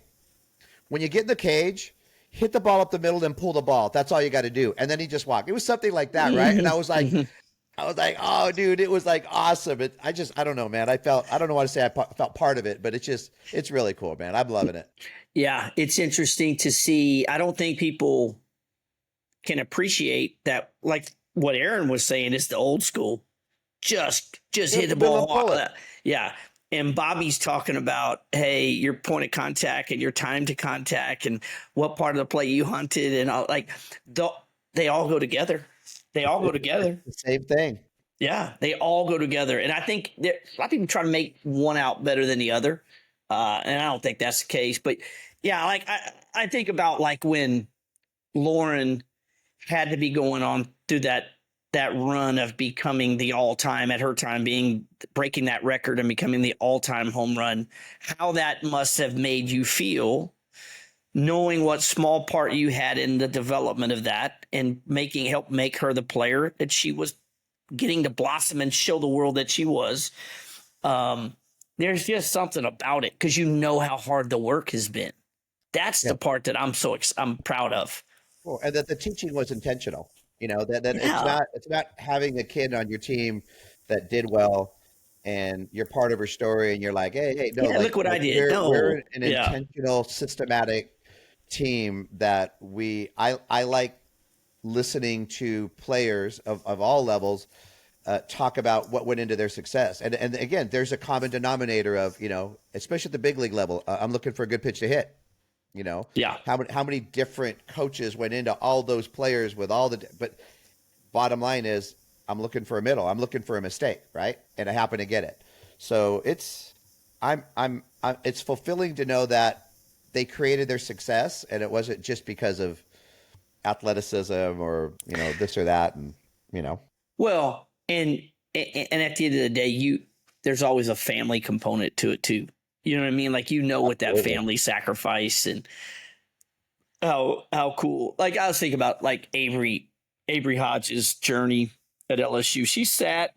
when you get in the cage, hit the ball up the middle and pull the ball. That's all you got to do. And then he just walked. It was something like that, right? And Mm-hmm. Mm-hmm. I was like, oh, dude, it was like awesome. I don't know, man. I don't know what to say. Felt part of it, but it's really cool, man. I'm loving it. Yeah. It's interesting to see. I don't think people can appreciate that, like what Aaron was saying, is the old school. Just hit the ball. Pull it. Yeah. And Bobby's talking about, hey, your point of contact and your time to contact and what part of the play you hunted and all, like they all go together. They all go together. The same thing. Yeah, they all go together. And I think that a lot of people try to make one out better than the other. And I don't think that's the case. But yeah, like I think about like when Lauren had to be going on through that run of becoming the all-time, at her time being breaking that record and becoming the all-time home run, how that must have made you feel, knowing what small part you had in the development of that and help make her the player that she was getting to blossom and show the world that she was. There's just something about it because you know how hard the work has been. That's Yeah. the part that I'm proud of. Cool. And that the teaching was intentional. That Yeah. it's not having a kid on your team that did well and you're part of her story and you're like, hey, no, Yeah, look what I did. we're No. an Yeah. intentional, systematic team that I like listening to players of all levels talk about what went into their success. And again, there's a common denominator of, especially at the big league level, I'm looking for a good pitch to hit. Yeah. How many different coaches went into all those players with but bottom line is I'm looking for a middle. I'm looking for a mistake, right? And I happen to get it. So it's fulfilling to know that they created their success and it wasn't just because of athleticism or, this or that. And, Well, and at the end of the day, there's always a family component to it too. You know what I mean? Like, with that absolutely. family sacrifice and how cool. Like, I was thinking about like Avery Hodges' journey at LSU. She sat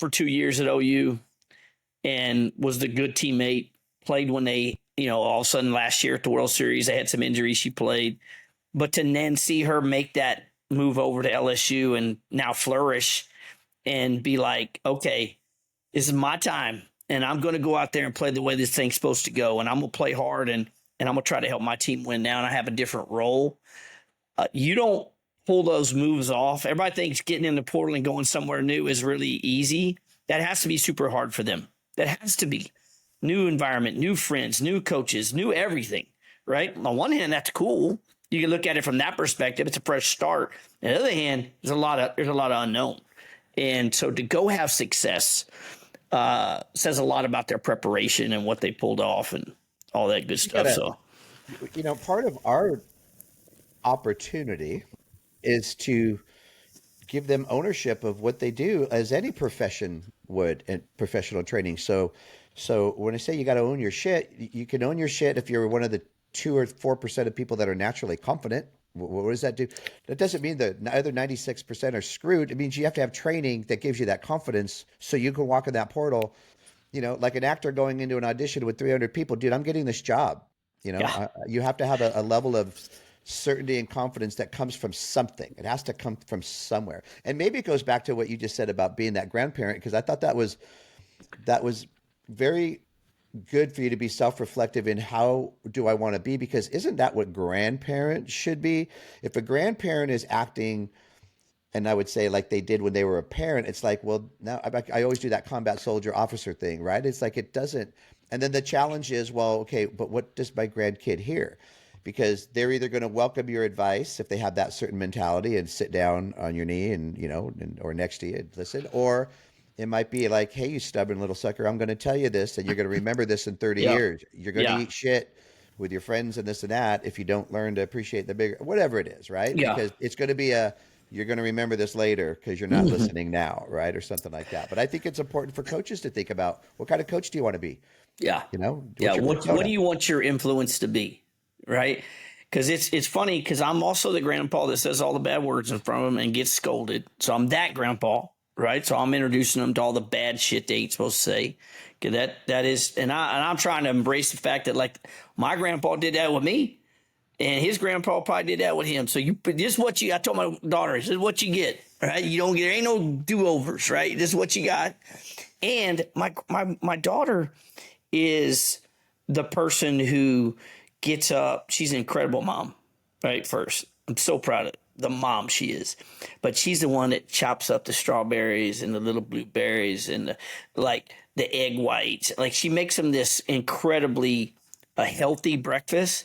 for 2 years at OU and was the good teammate. Played when they, all of a sudden last year at the World Series, they had some injuries. She played, but to then see her make that move over to LSU and now flourish and be like, okay, this is my time. And I'm going to go out there and play the way this thing's supposed to go. And I'm going to play hard and I'm going to try to help my team win now. And I have a different role. You don't pull those moves off. Everybody thinks getting in the portal and going somewhere new is really easy. That has to be super hard for them. That has to be new environment, new friends, new coaches, new everything, right? On one hand, that's cool. You can look at it from that perspective. It's a fresh start. On the other hand, there's a lot of unknown. And so to go have success says a lot about their preparation and what they pulled off and all that good stuff. So, part of our opportunity is to give them ownership of what they do as any profession would in professional training. So when I say you got to own your shit, you can own your shit if you're one of the 2 or 4% of people that are naturally confident. What does that do? That doesn't mean the other 96% are screwed. It means you have to have training that gives you that confidence so you can walk in that portal, like an actor going into an audition with 300 people. Dude, I'm getting this job. You have to have a level of certainty and confidence that comes from something. It has to come from somewhere. And maybe it goes back to what you just said about being that grandparent, because I thought that was very good for you to be self-reflective in how do I want to be, because isn't that what grandparents should be? If a grandparent is acting, and I would say like they did when they were a parent, it's like, well, now I always do that combat soldier officer thing, right? It's like it doesn't. And then the challenge is, well, okay, but what does my grandkid hear? Because they're either going to welcome your advice if they have that certain mentality and sit down on your knee and or next to you and listen, or it might be like, hey, you stubborn little sucker, I'm going to tell you this and you're going to remember this in 30 years. You're going to eat shit with your friends and this and that if you don't learn to appreciate the bigger, whatever it is, right? Yeah. Because it's going to be you're going to remember this later because you're not listening now, right? Or something like that. But I think it's important for coaches to think about, what kind of coach do you want to be? Yeah. What do you want your influence to be? Right. Because it's funny because I'm also the grandpa that says all the bad words in front of them and gets scolded. So I'm that grandpa. Right. So I'm introducing them to all the bad shit they ain't supposed to say. Cause that is, and I'm trying to embrace the fact that like my grandpa did that with me and his grandpa probably did that with him. So this is what I told my daughter, this is what you get. Right. You don't get, there ain't no do-overs. Right. This is what you got. And my daughter is the person who gets up. She's an incredible mom, right? First, I'm so proud of the mom she is, but she's the one that chops up the strawberries and the little blueberries and the egg whites. Like she makes them this incredibly healthy breakfast.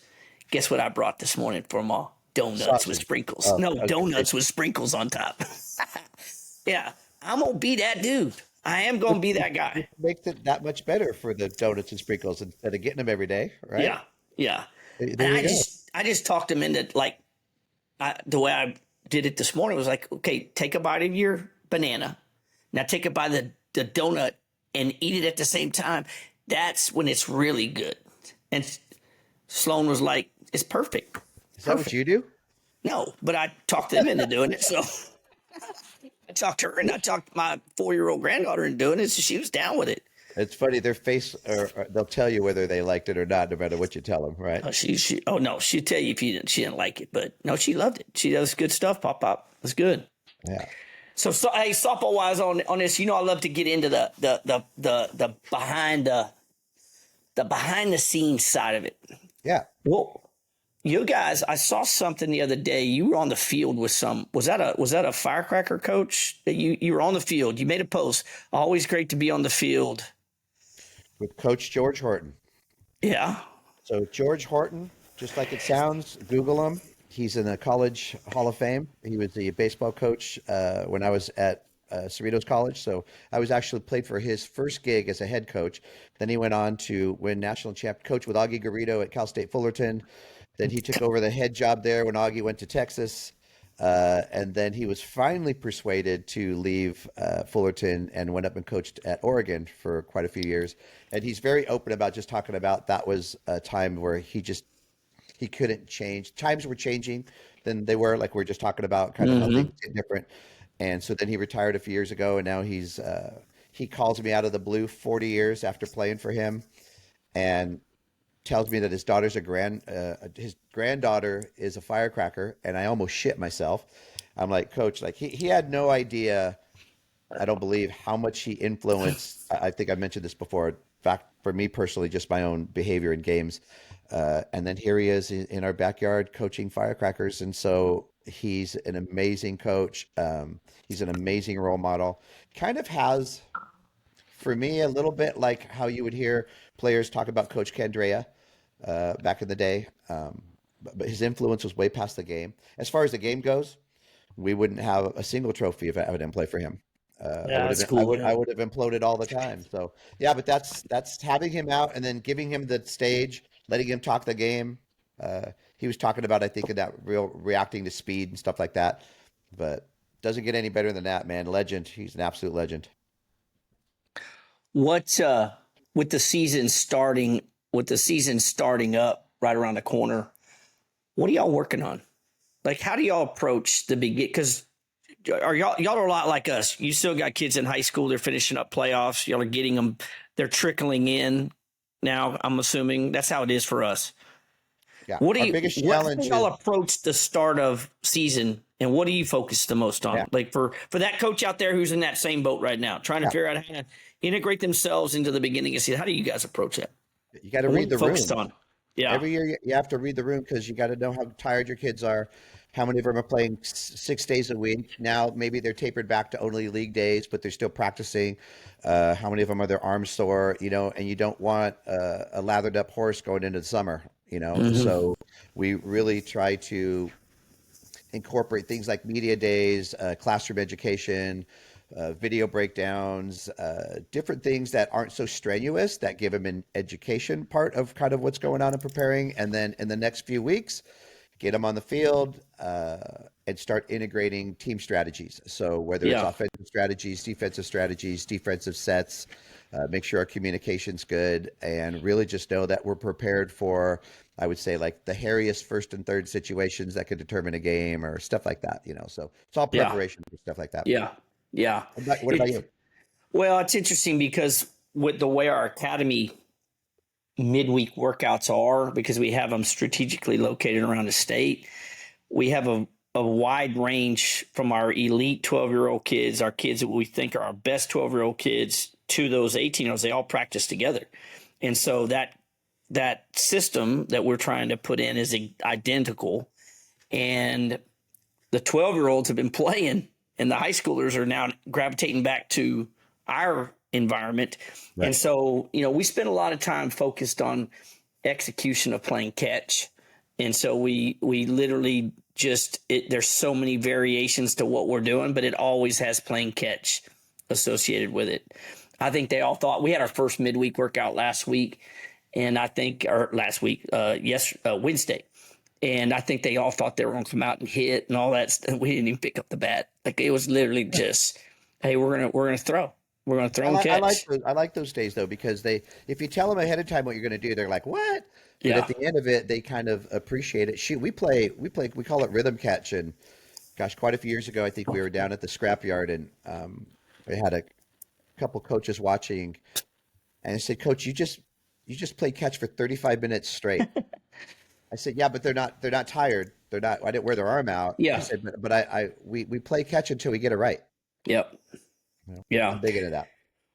Guess what I brought this morning for Ma? Donuts with sprinkles. Donuts with sprinkles on top. Yeah, I'm gonna be that dude. I am gonna be that guy. It makes it that much better for the donuts and sprinkles instead of getting them every day, right? Yeah. And I just talked him into the way I did it this morning was like, okay, take a bite of your banana. Now take a bite of the donut and eat it at the same time. That's when it's really good. And Sloan was like, it's perfect. Is that what you do? No, but I talked them into doing it. So I talked to her and I talked my 4-year-old granddaughter into doing it. So she was down with it. It's funny, their face, or they'll tell you whether they liked it or not, no matter what you tell them, right? She'd tell you if she didn't like it, but no, she loved it. She does good stuff, Pop. It's good. Yeah. So hey, softball wise on this, I love to get into the behind the scenes side of it. Yeah. Well, you guys, I saw something the other day. You were on the field with was that a firecracker coach that you were on the field? You made a post. Always great to be on the field. With Coach George Horton. Yeah. So George Horton, just like it sounds, Google him. He's in the College Hall of Fame. He was the baseball coach when I was at Cerritos College. So I was actually played for his first gig as a head coach. Then he went on to win national champ, coach with Augie Garrido at Cal State Fullerton. Then he took over the head job there when Augie went to Texas. And then he was finally persuaded to leave Fullerton and went up and coached at Oregon for quite a few years. And he's very open about just talking about that was a time where he couldn't change. Times were changing than they were, like we are just talking about, kind of how things get different. And so then he retired a few years ago, and now he calls me out of the blue 40 years after playing for him and tells me that his his granddaughter is a firecracker, and I almost shit myself. I'm like, Coach, like he had no idea, I don't believe, how much he influenced. I think I mentioned this before. In fact, for me personally, just my own behavior in games. And then here he is in our backyard coaching firecrackers. And so he's an amazing coach. He's an amazing role model. Kind of has for me a little bit like how you would hear players talk about Coach Candrea back in the day. But his influence was way past the game. As far as the game goes, we wouldn't have a single trophy if I didn't play for him. I Yeah, would that's have I cool. would I would have imploded all the time. So yeah, but that's having him out and then giving him the stage, letting him talk the game. He was talking about, I think, in that real reacting to speed and stuff like that. But doesn't get any better than that, man. Legend. He's an absolute legend. What with the season starting up right around the corner, what are y'all working on? Like, how do y'all approach the big? Because y'all are a lot like us. You still got kids in high school. They're finishing up playoffs. Y'all are getting them. They're trickling in now. I'm assuming that's how it is for us. Yeah. What Our do biggest how do challenge y'all is approach the start of season, and what do you focus the most on? yeah, Like for that coach out there who's in that same boat right now, trying to yeah. figure out how to integrate themselves into the beginning of season. How do you guys approach that? You got to What are read you the focused room. on? Yeah. Every year you have to read the room because you got to know how tired your kids are, how many of them are playing 6 days a week. Now maybe they're tapered back to only league days, but they're still practicing. How many of them are their arms sore? And you don't want a lathered up horse going into the summer. Mm-hmm. So we really try to incorporate things like media days, classroom education, video breakdowns, different things that aren't so strenuous that give them an education part of kind of what's going on and preparing. And then in the next few weeks, get them on the field and start integrating team strategies. So whether it's Yeah. offensive strategies, defensive sets, make sure our communication's good, and really just know that we're prepared for, I would say, like the hairiest first and third situations that could determine a game or stuff like that. So it's all Yeah. preparation for stuff like that. Yeah. Yeah. What about It, you? well, it's interesting because with the way our academy midweek workouts are, because we have them strategically located around the state, we have a wide range from our elite 12-year-old kids, our kids that we think are our best 12-year-old kids, to those 18-year-olds. They all practice together. And so that system that we're trying to put in is identical. And the 12-year-olds have been playing, and the high schoolers are now gravitating back to our environment. And Right. so, we spend a lot of time focused on execution of playing catch. And so we literally there's so many variations to what we're doing, but it always has playing catch associated with it. I think they all thought we had our first midweek workout last week, and I think, or last week, Wednesday. And I think they all thought they were going to come out and hit and all that stuff. We didn't even pick up the bat. Like, it was literally just, hey, we're gonna throw. We're gonna throw I and like I like catch. those, I like those days though because if you tell them ahead of time what you're going to do, they're like, "What?" But at Yeah. the end of it, they kind of appreciate it. Shoot, we call it rhythm catch, and gosh, quite a few years ago, I think we were down at the scrapyard, and we had a couple coaches watching, and I said, "Coach, you just play catch for 35 minutes straight." I said, "Yeah, but they're not tired. They're not. I didn't wear their arm out." I Yeah. said, "But we play catch until we get it right." Yep. I'm Yeah. big into that.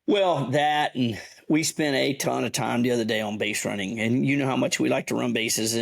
Well, that, and we spent a ton of time the other day on base running, and you know how much we like to run bases,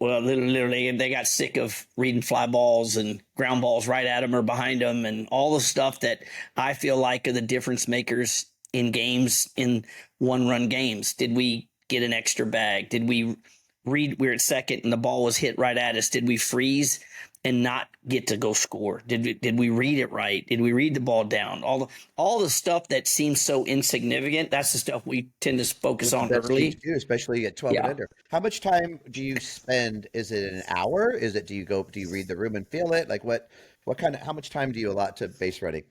well, literally they got sick of reading fly balls and ground balls right at them or behind them, and all the stuff that I feel like are the difference makers in games, in one run games. Did we get an extra bag? Did we we're at second and the ball was hit right at us? Did we freeze and not get to go score? Did we read it right? Did we read the ball down? All the stuff that seems so insignificant, that's the stuff we tend to focus That's the on best thing to early. do, especially at 12 and Yeah. under. How much time do you spend? Is it an hour? Do you read the room and feel it? Like how much time do you allot to base running?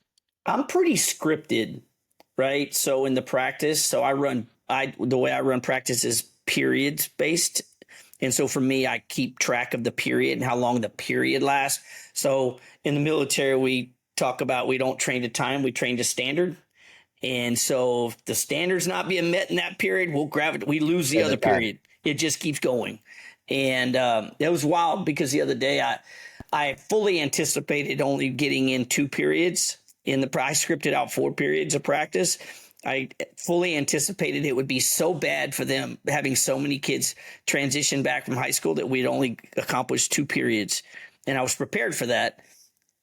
I'm pretty scripted, right? So in the practice, the way I run practice is periods based. And so for me, I keep track of the period and how long the period lasts. So in the military, we talk about we don't train to time, we train to standard. And so if the standard's not being met in that period, we lose the Spend the other time. period. It just keeps going. And it was wild because the other day I fully anticipated only getting in 2 periods I scripted out 4 periods of practice. I fully anticipated it would be so bad for them having so many kids transition back from high school that we'd only accomplished 2 periods. And I was prepared for that.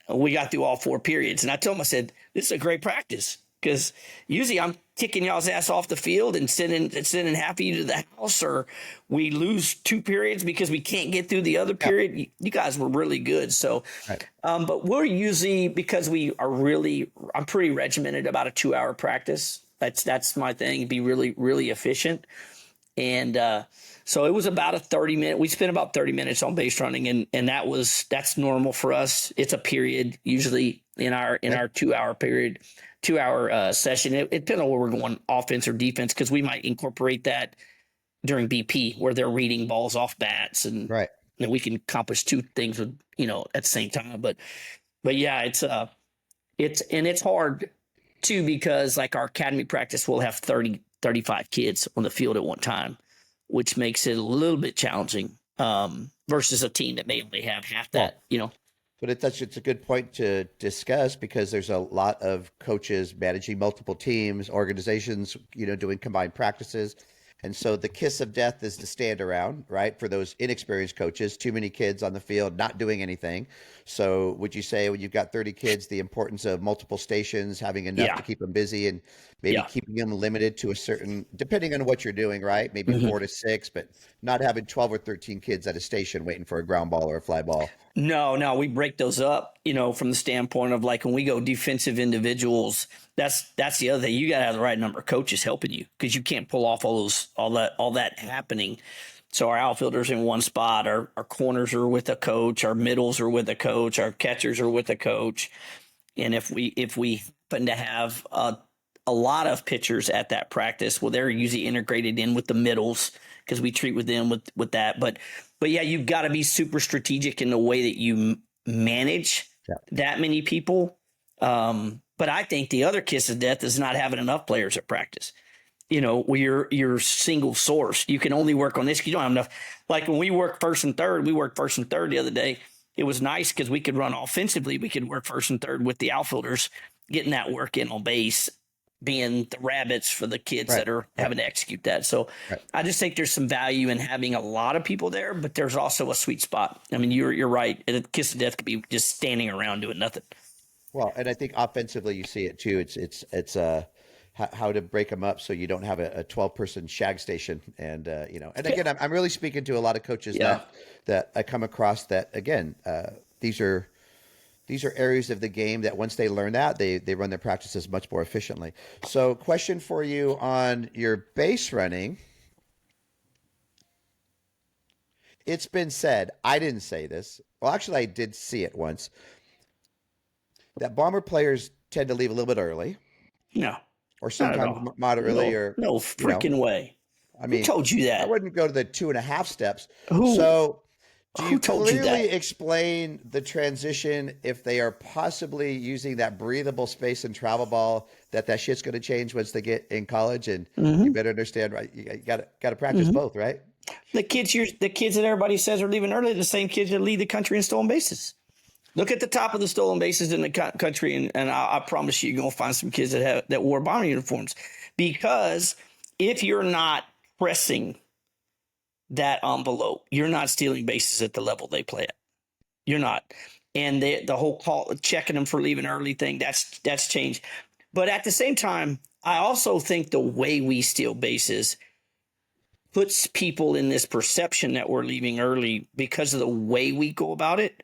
We got through all 4 periods. And I told them, I said, this is a great practice. because usually I'm kicking y'all's ass off the field and sending half of you to the house, or we lose 2 periods because we can't get through the other period. You guys were really good. So, Right. but we're usually, because I'm pretty regimented about a 2-hour practice. That's my thing. Be really, really efficient. And so it was about a 30-minute. We spent about 30 minutes on base running, and that's normal for us. It's a period usually in our 2-hour period, 2-hour session. It depends on where we're going, offense or defense, because we might incorporate that during BP where they're reading balls off bats, and Right. we can accomplish 2 things with at the same time. But yeah, it's hard too, because like our academy practice will have 30, 35 kids on the field at one time, which makes it a little bit challenging versus a team that may only have half that, But it's a good point to discuss, because there's a lot of coaches managing multiple teams, organizations, doing combined practices. And so the kiss of death is to stand around, right? For those inexperienced coaches, too many kids on the field, not doing anything. So would you say, when you've got 30 kids, the importance of multiple stations, having enough to keep them busy, and maybe keeping them limited to a certain, depending on what you're doing, right? Maybe 4 to 6, but not having 12 or 13 kids at a station waiting for a ground ball or a fly ball. No, we break those up, from the standpoint of, like, when we go defensive individuals, that's the other thing. You got to have the right number of coaches helping you, because you can't pull off all that happening. So our outfielders in one spot, our corners are with a coach, our middles are with a coach, our catchers are with a coach. And if we happen to have a lot of pitchers at that practice, well, they're usually integrated in with the middles, because we treat with them with that. But yeah, you've got to be super strategic in the way that you manage that many people. But I think the other kiss of death is not having enough players at practice. Where you're single source. You can only work on this. You don't have enough. Like when we worked first and third the other day. It was nice because we could run offensively. We could work first and third with the outfielders, getting that work in on base, being the rabbits for the kids that are having to execute that. So I just think there's some value in having a lot of people there, but there's also a sweet spot. I mean, you're right. A kiss of death could be just standing around doing nothing. Well, and I think offensively you see it too. It's how to break them up so you don't have a 12-person shag station. And, and again, I'm really speaking to a lot of coaches that I come across that, again, these are areas of the game that once they learn that, they run their practices much more efficiently. So question for you on your base running. It's been said, I didn't say this. Well, actually, I did see it once, that Bomber players tend to leave a little bit early. No. Or sometimes moderately, no freaking way. I mean, who told you that? I wouldn't go to the 2.5 steps. Who? So do you told you clearly that? explain the transition if they are possibly using that breathable space and travel ball, that shit's going to change once they get in college? And you better understand, right? You got to practice both, right? The kids that everybody says are leaving early, the same kids that lead the country in stolen bases. Look at the top of the stolen bases in the country, and I promise you're going to find some kids that wore Bomber uniforms. Because if you're not pressing that envelope, you're not stealing bases at the level they play at. You're not. And the whole call, checking them for leaving early thing, that's changed. But at the same time, I also think the way we steal bases puts people in this perception that we're leaving early because of the way we go about it.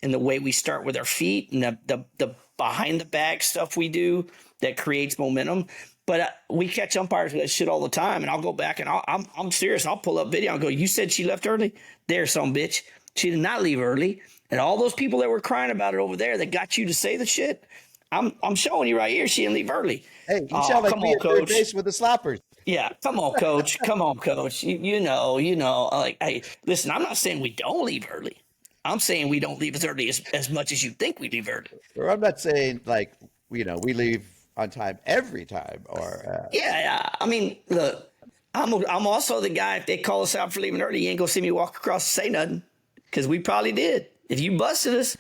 And the way we start with our feet and the behind the bag stuff we do that creates momentum. But we catch umpires with that shit all the time. And I'll go back and I'm serious. I'll pull up video and go, you said she left early? There's some bitch. She did not leave early. And all those people that were crying about it over there that got you to say the shit, I'm showing you right here. She didn't leave early. Hey, you sound like me at third base with the slappers. Yeah, come on, coach. Come on, coach. You know. Like, hey, listen, I'm not saying we don't leave early. I'm saying we don't leave as early as much as you think we leave early. Or I'm not saying like, we leave on time every time. Or yeah. I mean, look, I'm also the guy. If they call us out for leaving early, you ain't gonna see me walk across and say nothing, because we probably did. If you busted us,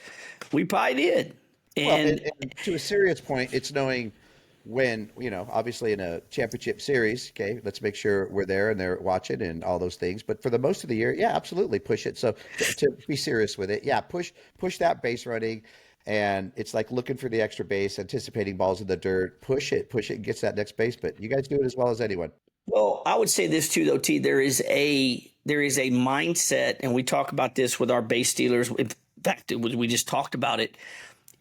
we probably did. And to a serious point, it's knowing when, obviously in a championship series, okay, let's make sure we're there and they're watching and all those things. But for the most of the year, yeah, absolutely push it. So to be serious with it, yeah, push that base running. And it's like looking for the extra base, anticipating balls in the dirt, push it, gets that next base. But you guys do it as well as anyone. Well, I would say this too, though, T. There is a mindset, and we talk about this with our base stealers. In fact, we just talked about it.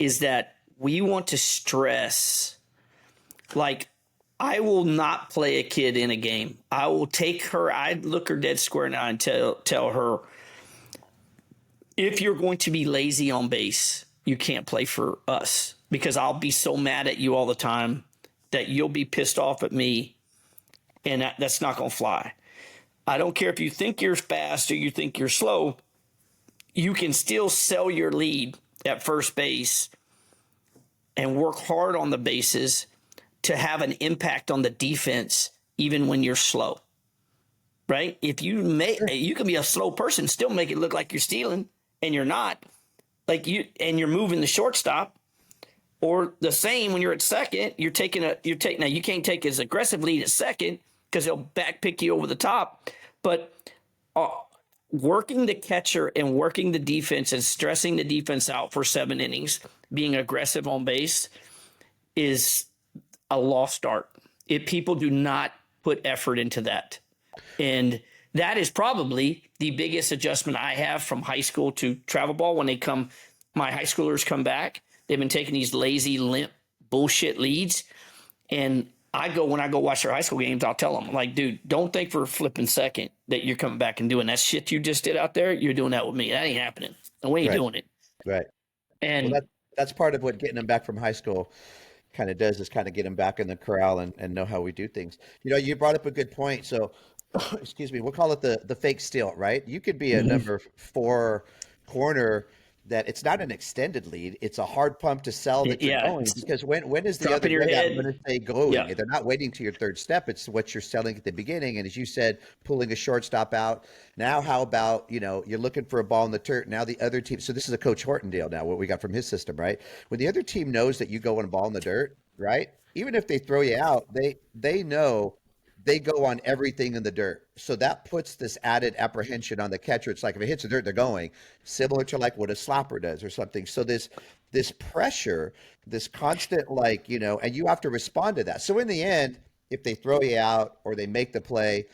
Is that we want to stress, like, I will not play a kid in a game. I will take her. I'd look her dead square in the eye and tell her, if you're going to be lazy on base, you can't play for us, because I'll be so mad at you all the time that you'll be pissed off at me, and that's not going to fly. I don't care if you think you're fast or you think you're slow. You can still sell your lead at first base and work hard on the bases to have an impact on the defense, even when you're slow. Right? If you can be a slow person, still make it look like you're stealing, and you're not. And you're moving the shortstop, or the same when you're at second. Now you can't take as aggressive lead at second because he'll back pick you over the top. But working the catcher and working the defense and stressing the defense out for 7 innings, being aggressive on base, is a lost art. If people do not put effort into that. And that is probably the biggest adjustment I have from high school to travel ball. When my high schoolers come back, they've been taking these lazy, limp, bullshit leads. And when I go watch their high school games, I'll tell them, like, dude, don't think for a flipping second that you're coming back and doing that shit you just did out there. You're doing that with me. That ain't happening. And we ain't doing it. Right. And that's part of what getting them back from high school kind of does, is kind of get them back in the corral and know how we do things. You brought up a good point. So, excuse me, we'll call it the fake steal, right? You could be a number 4 corner that it's not an extended lead. It's a hard pump to sell that you're going, because when is the other guy going to say going? Yeah. They're not waiting to your third step. It's what you're selling at the beginning. And as you said, pulling a shortstop out. Now, how about, you're looking for a ball in the dirt. Now the other team. So this is a Coach Horton deal now, what we got from his system, right? When the other team knows that you go on a ball in the dirt, right? Even if they throw you out, they know they go on everything in the dirt. So that puts this added apprehension on the catcher. It's like, if it hits the dirt, they're going, similar to like what a slapper does or something. So this pressure, this constant, and you have to respond to that. So in the end, if they throw you out or they make the play,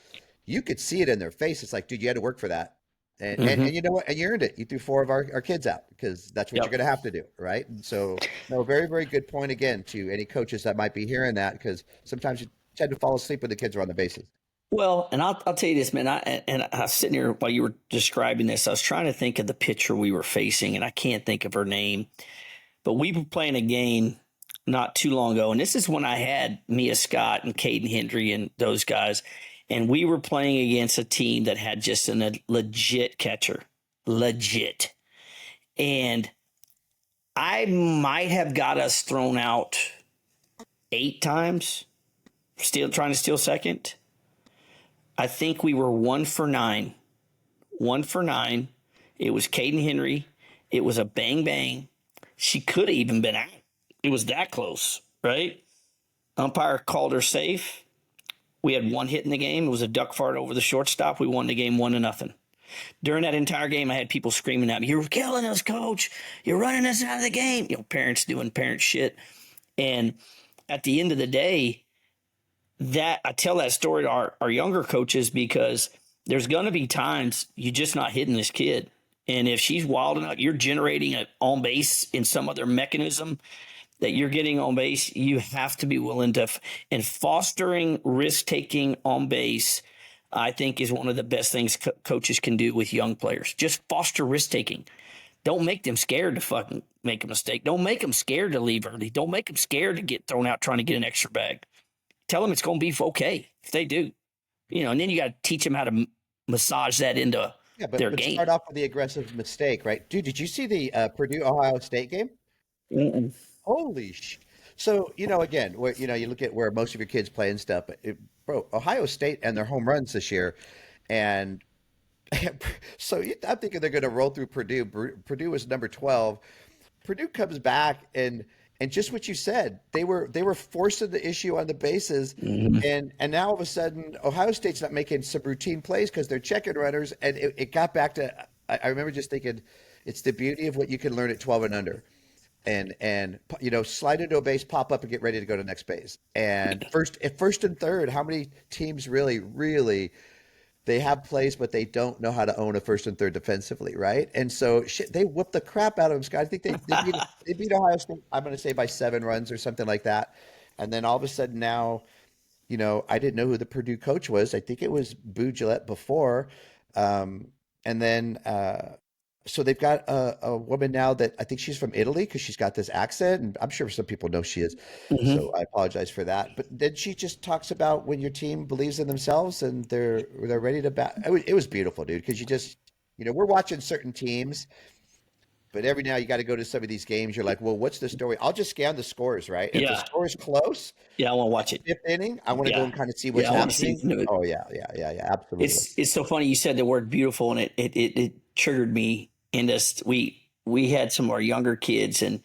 you could see it in their face. It's like, dude, you had to work for that. And you know what? And you earned it. You threw 4 of our kids out, because that's what you're going to have to do, right? And so, no, very, very good point again to any coaches that might be hearing that, because sometimes you tend to fall asleep when the kids are on the bases. Well, and I'll tell you this, man. I was sitting here while you were describing this. I was trying to think of the pitcher we were facing, and I can't think of her name. But we were playing a game not too long ago, and this is when I had Mia Scott and Caden Hendry and those guys, and we were playing against a team that had just a legit catcher, legit, and I might have got us thrown out 8 times. Trying to steal second. I think we were 1 for 9. 1 for 9. It was Caden Henry. It was a bang bang. She could have even been out. It was that close, right? Umpire called her safe. We had 1 hit in the game. It was a duck fart over the shortstop. We won the game 1-0. During that entire game, I had people screaming at me, "You're killing us, coach. You're running us out of the game." Parents doing parent shit. And at the end of the day, that I tell that story to our younger coaches, because there's going to be times you're just not hitting this kid. And if she's wild enough, you're generating an on base in some other mechanism that you're getting on base. You have to be willing to, and fostering risk taking on base, I think, is one of the best things coaches can do with young players. Just foster risk taking. Don't make them scared to fucking make a mistake. Don't make them scared to leave early. Don't make them scared to get thrown out trying to get an extra bag. Tell them it's going to be okay if they do, and then you got to teach them how to massage that into their game. Start off with the aggressive mistake, right? Dude, did you see the Purdue-Ohio State game? Mm-mm. Holy shit. So, again, where, you look at where most of your kids play and stuff, bro, Ohio State and their home runs this year. And so I'm thinking they're going to roll through Purdue. Purdue was number 12. Purdue comes back and just what you said, they were forcing the issue on the bases, and now all of a sudden Ohio State's not making some routine plays because they're checking runners, and it got back to, I remember just thinking, it's the beauty of what you can learn at 12 and under. and slide into a base, pop up, and get ready to go to next base. And first and third, how many teams really they have plays, but they don't know how to own a first and third defensively, right? And so they whooped the crap out of them, Scott. I think they beat Ohio State, I'm going to say by 7 runs or something like that. And then all of a sudden now, I didn't know who the Purdue coach was. I think it was Boo Gillette before. And then so they've got a woman now that I think she's from Italy because she's got this accent, and I'm sure some people know she is. Mm-hmm. So I apologize for that. But then she just talks about when your team believes in themselves and they're ready to bat. It was beautiful, dude, because you just we're watching certain teams, but every now you got to go to some of these games. You're like, well, what's the story? I'll just scan the scores, right? If the Yeah. score is close, Yeah, I want to watch it. 5th inning, I want to go and kind of see what's I want to see happening. it. Oh yeah, absolutely. It's so funny you said the word beautiful, and it triggered me into we had some of our younger kids, and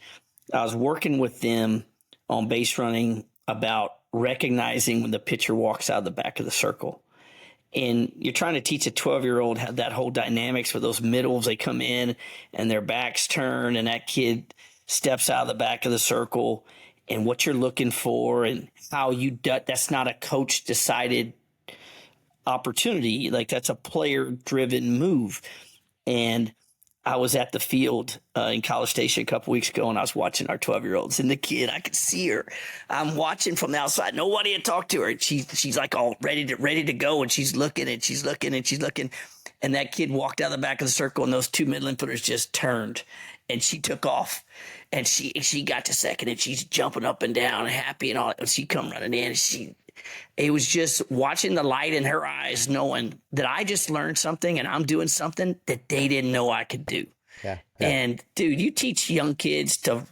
I was working with them on base running about recognizing when the pitcher walks out of the back of the circle. And you're trying to teach a 12-year-old how that whole dynamics with those middles, they come in and their backs turn and that kid steps out of the back of the circle, and what you're looking for and how that's not a coach decided opportunity. Like, that's a player driven move. And I was at the field in College Station a couple weeks ago, and I was watching our 12-year-olds, and the kid, I could see her. I'm watching from the outside. Nobody had talked to her. She's like all ready to go, and she's looking. And that kid walked out the back of the circle, and those 2 middle infielders just turned, and she took off. And she got to second, and she's jumping up and down, happy and all. And she come running in, and it was just watching the light in her eyes, knowing that I just learned something and I'm doing something that they didn't know I could do. Yeah. And dude, you teach young kids to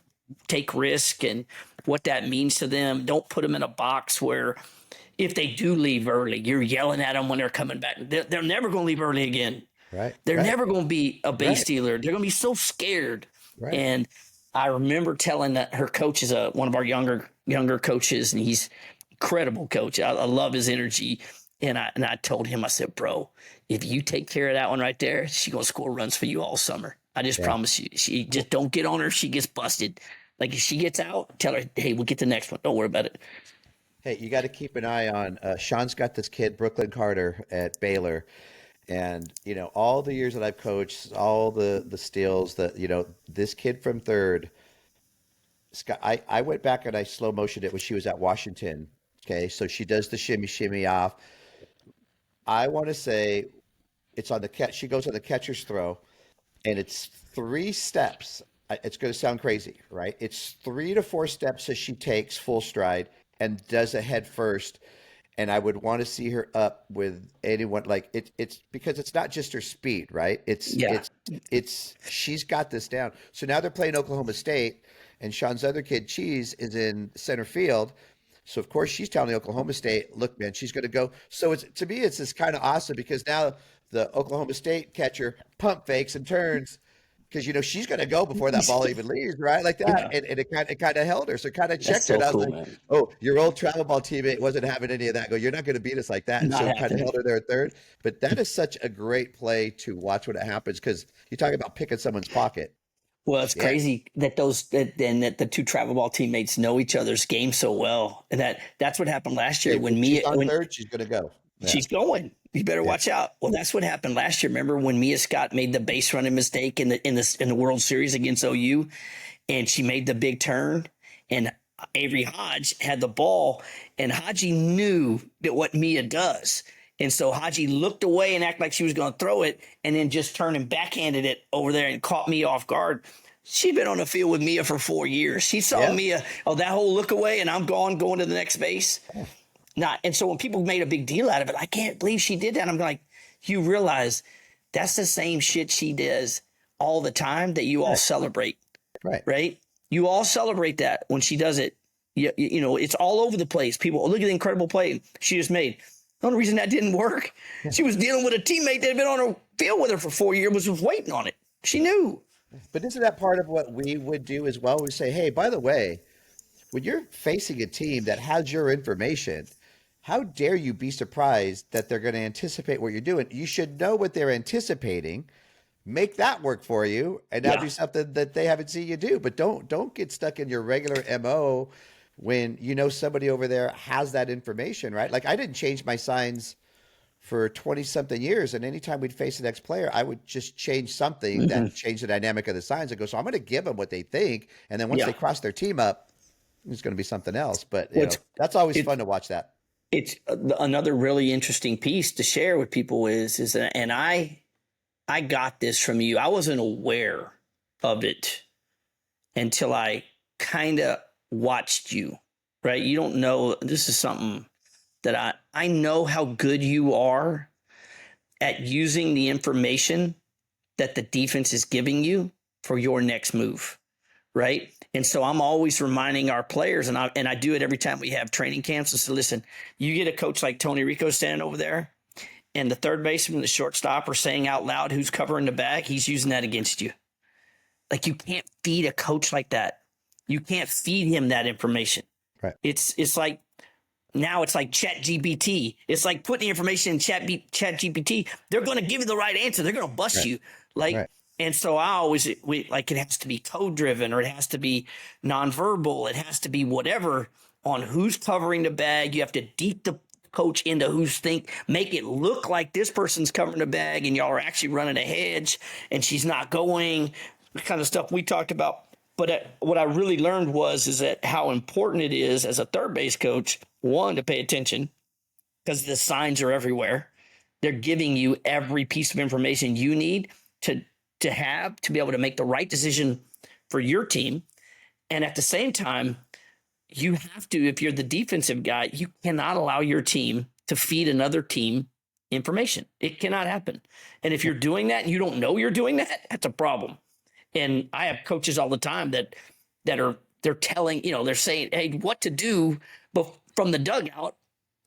take risk and what that means to them. Don't put them in a box where if they do leave early, you're yelling at them when they're coming back. They're never going to leave early again. Right. They're never going to be a base stealer. They're going to be so scared. Right. And I remember telling that her coach is one of our younger coaches, and he's incredible coach. I love his energy. And I told him, I said, bro, if you take care of that one right there, she's going to score runs for you all summer. I just promise you. She just don't get on her. She gets busted. Like, if she gets out, tell her, hey, we'll get the next one. Don't worry about it. Hey, you got to keep an eye on Sean's got this kid, Brooklyn Carter at Baylor. And, all the years that I've coached, all the steals that, this kid from third, Scott, I went back and I slow motioned it when she was at Washington. Okay. So she does the shimmy off. I want to say it's on the catch. She goes on the catcher's throw, and it's 3 steps. It's going to sound crazy, right? It's 3 to 4 steps as she takes full stride and does a head first. And I would want to see her up with anyone. Like, it's because it's not just her speed, right? It's she's got this down. So now they're playing Oklahoma State, and Sean's other kid, Cheese, is in center field. So of course she's telling Oklahoma State, look, man, she's going to go. So to me, it's just kind of awesome because now the Oklahoma State catcher pump fakes and turns because she's going to go before that ball even leaves, right? Like that, and it kind of held her, so it kind of checked her. And I was like, man. Oh, your old travel ball teammate wasn't having any of that. You're not going to beat us like that. And so it kind of held her there at third. But that is such a great play to watch when it happens because you talk about picking someone's pocket. Well, it's crazy that that the 2 travel ball teammates know each other's game so well, and that's what happened last year when Mia on third, she's going to go. Yeah. She's going. You better watch out. Well, that's what happened last year. Remember when Mia Scott made the base running mistake in the World Series against OU, and she made the big turn, and Avery Hodge had the ball, and Haji knew that what Mia does. And so Haji looked away and acted like she was going to throw it, and then just turned and backhanded it over there and caught Mia off guard. She'd been on the field with Mia for 4 years. She saw Mia, that whole look away, and I'm going to the next base. And so when people made a big deal out of it, I can't believe she did that. I'm like, you realize that's the same shit she does all the time that you all celebrate. Right? You all celebrate that when she does it. It's all over the place. People, look at the incredible play she just made. The only reason that didn't work, she was dealing with a teammate that had been on her field with her for 4 years, was waiting on it. She knew. But isn't that part of what we would do as well? We say, hey, by the way, when you're facing a team that has your information, how dare you be surprised that they're going to anticipate what you're doing? You should know what they're anticipating make that work for you and now do something that they haven't seen you do. But don't get stuck in your regular MO when you know somebody over there has that information, right? Like I didn't change my signs for 20 something years. And anytime we'd face the next player, I would just change something that changed the dynamic of the signs and go, so I'm going to give them what they think. And then once they cross their team up, it's going to be something else. But you know, that's always fun to watch that. It's another really interesting piece to share with people is, and I got this from you. I wasn't aware of it until I kind of watched you, right? You don't know, this is something that I know how good you are at using the information that the defense is giving you for your next move, right? And so I'm always reminding our players, and I do it every time we have training camps. And so listen, you get a coach like Tony Rico standing over there, and the third baseman, the shortstop, are saying out loud who's covering the bag, he's using that against you. Like you can't feed a coach like that. You can't feed him that information. Right. It's like now it's like Chat GPT. It's like putting the information in Chat GPT. They're going to give you the right answer. They're going to bust you. Like, and so I always like it has to be code driven, or it has to be nonverbal. It has to be whatever on who's covering the bag. You have to deep the coach into who's make it look like this person's covering the bag and y'all are actually running a hedge and she's not going, the kind of stuff we talked about. But what I really learned is that how important it is as a third base coach, one, to pay attention because the signs are everywhere. They're giving you every piece of information you need to have to be able to make the right decision for your team. And at the same time, you have to, if you're the defensive guy, you cannot allow your team to feed another team information. It cannot happen. And if you're doing that and you don't know you're doing that, that's a problem. And I have coaches all the time they're telling, they're saying, hey, what to do, but from the dugout.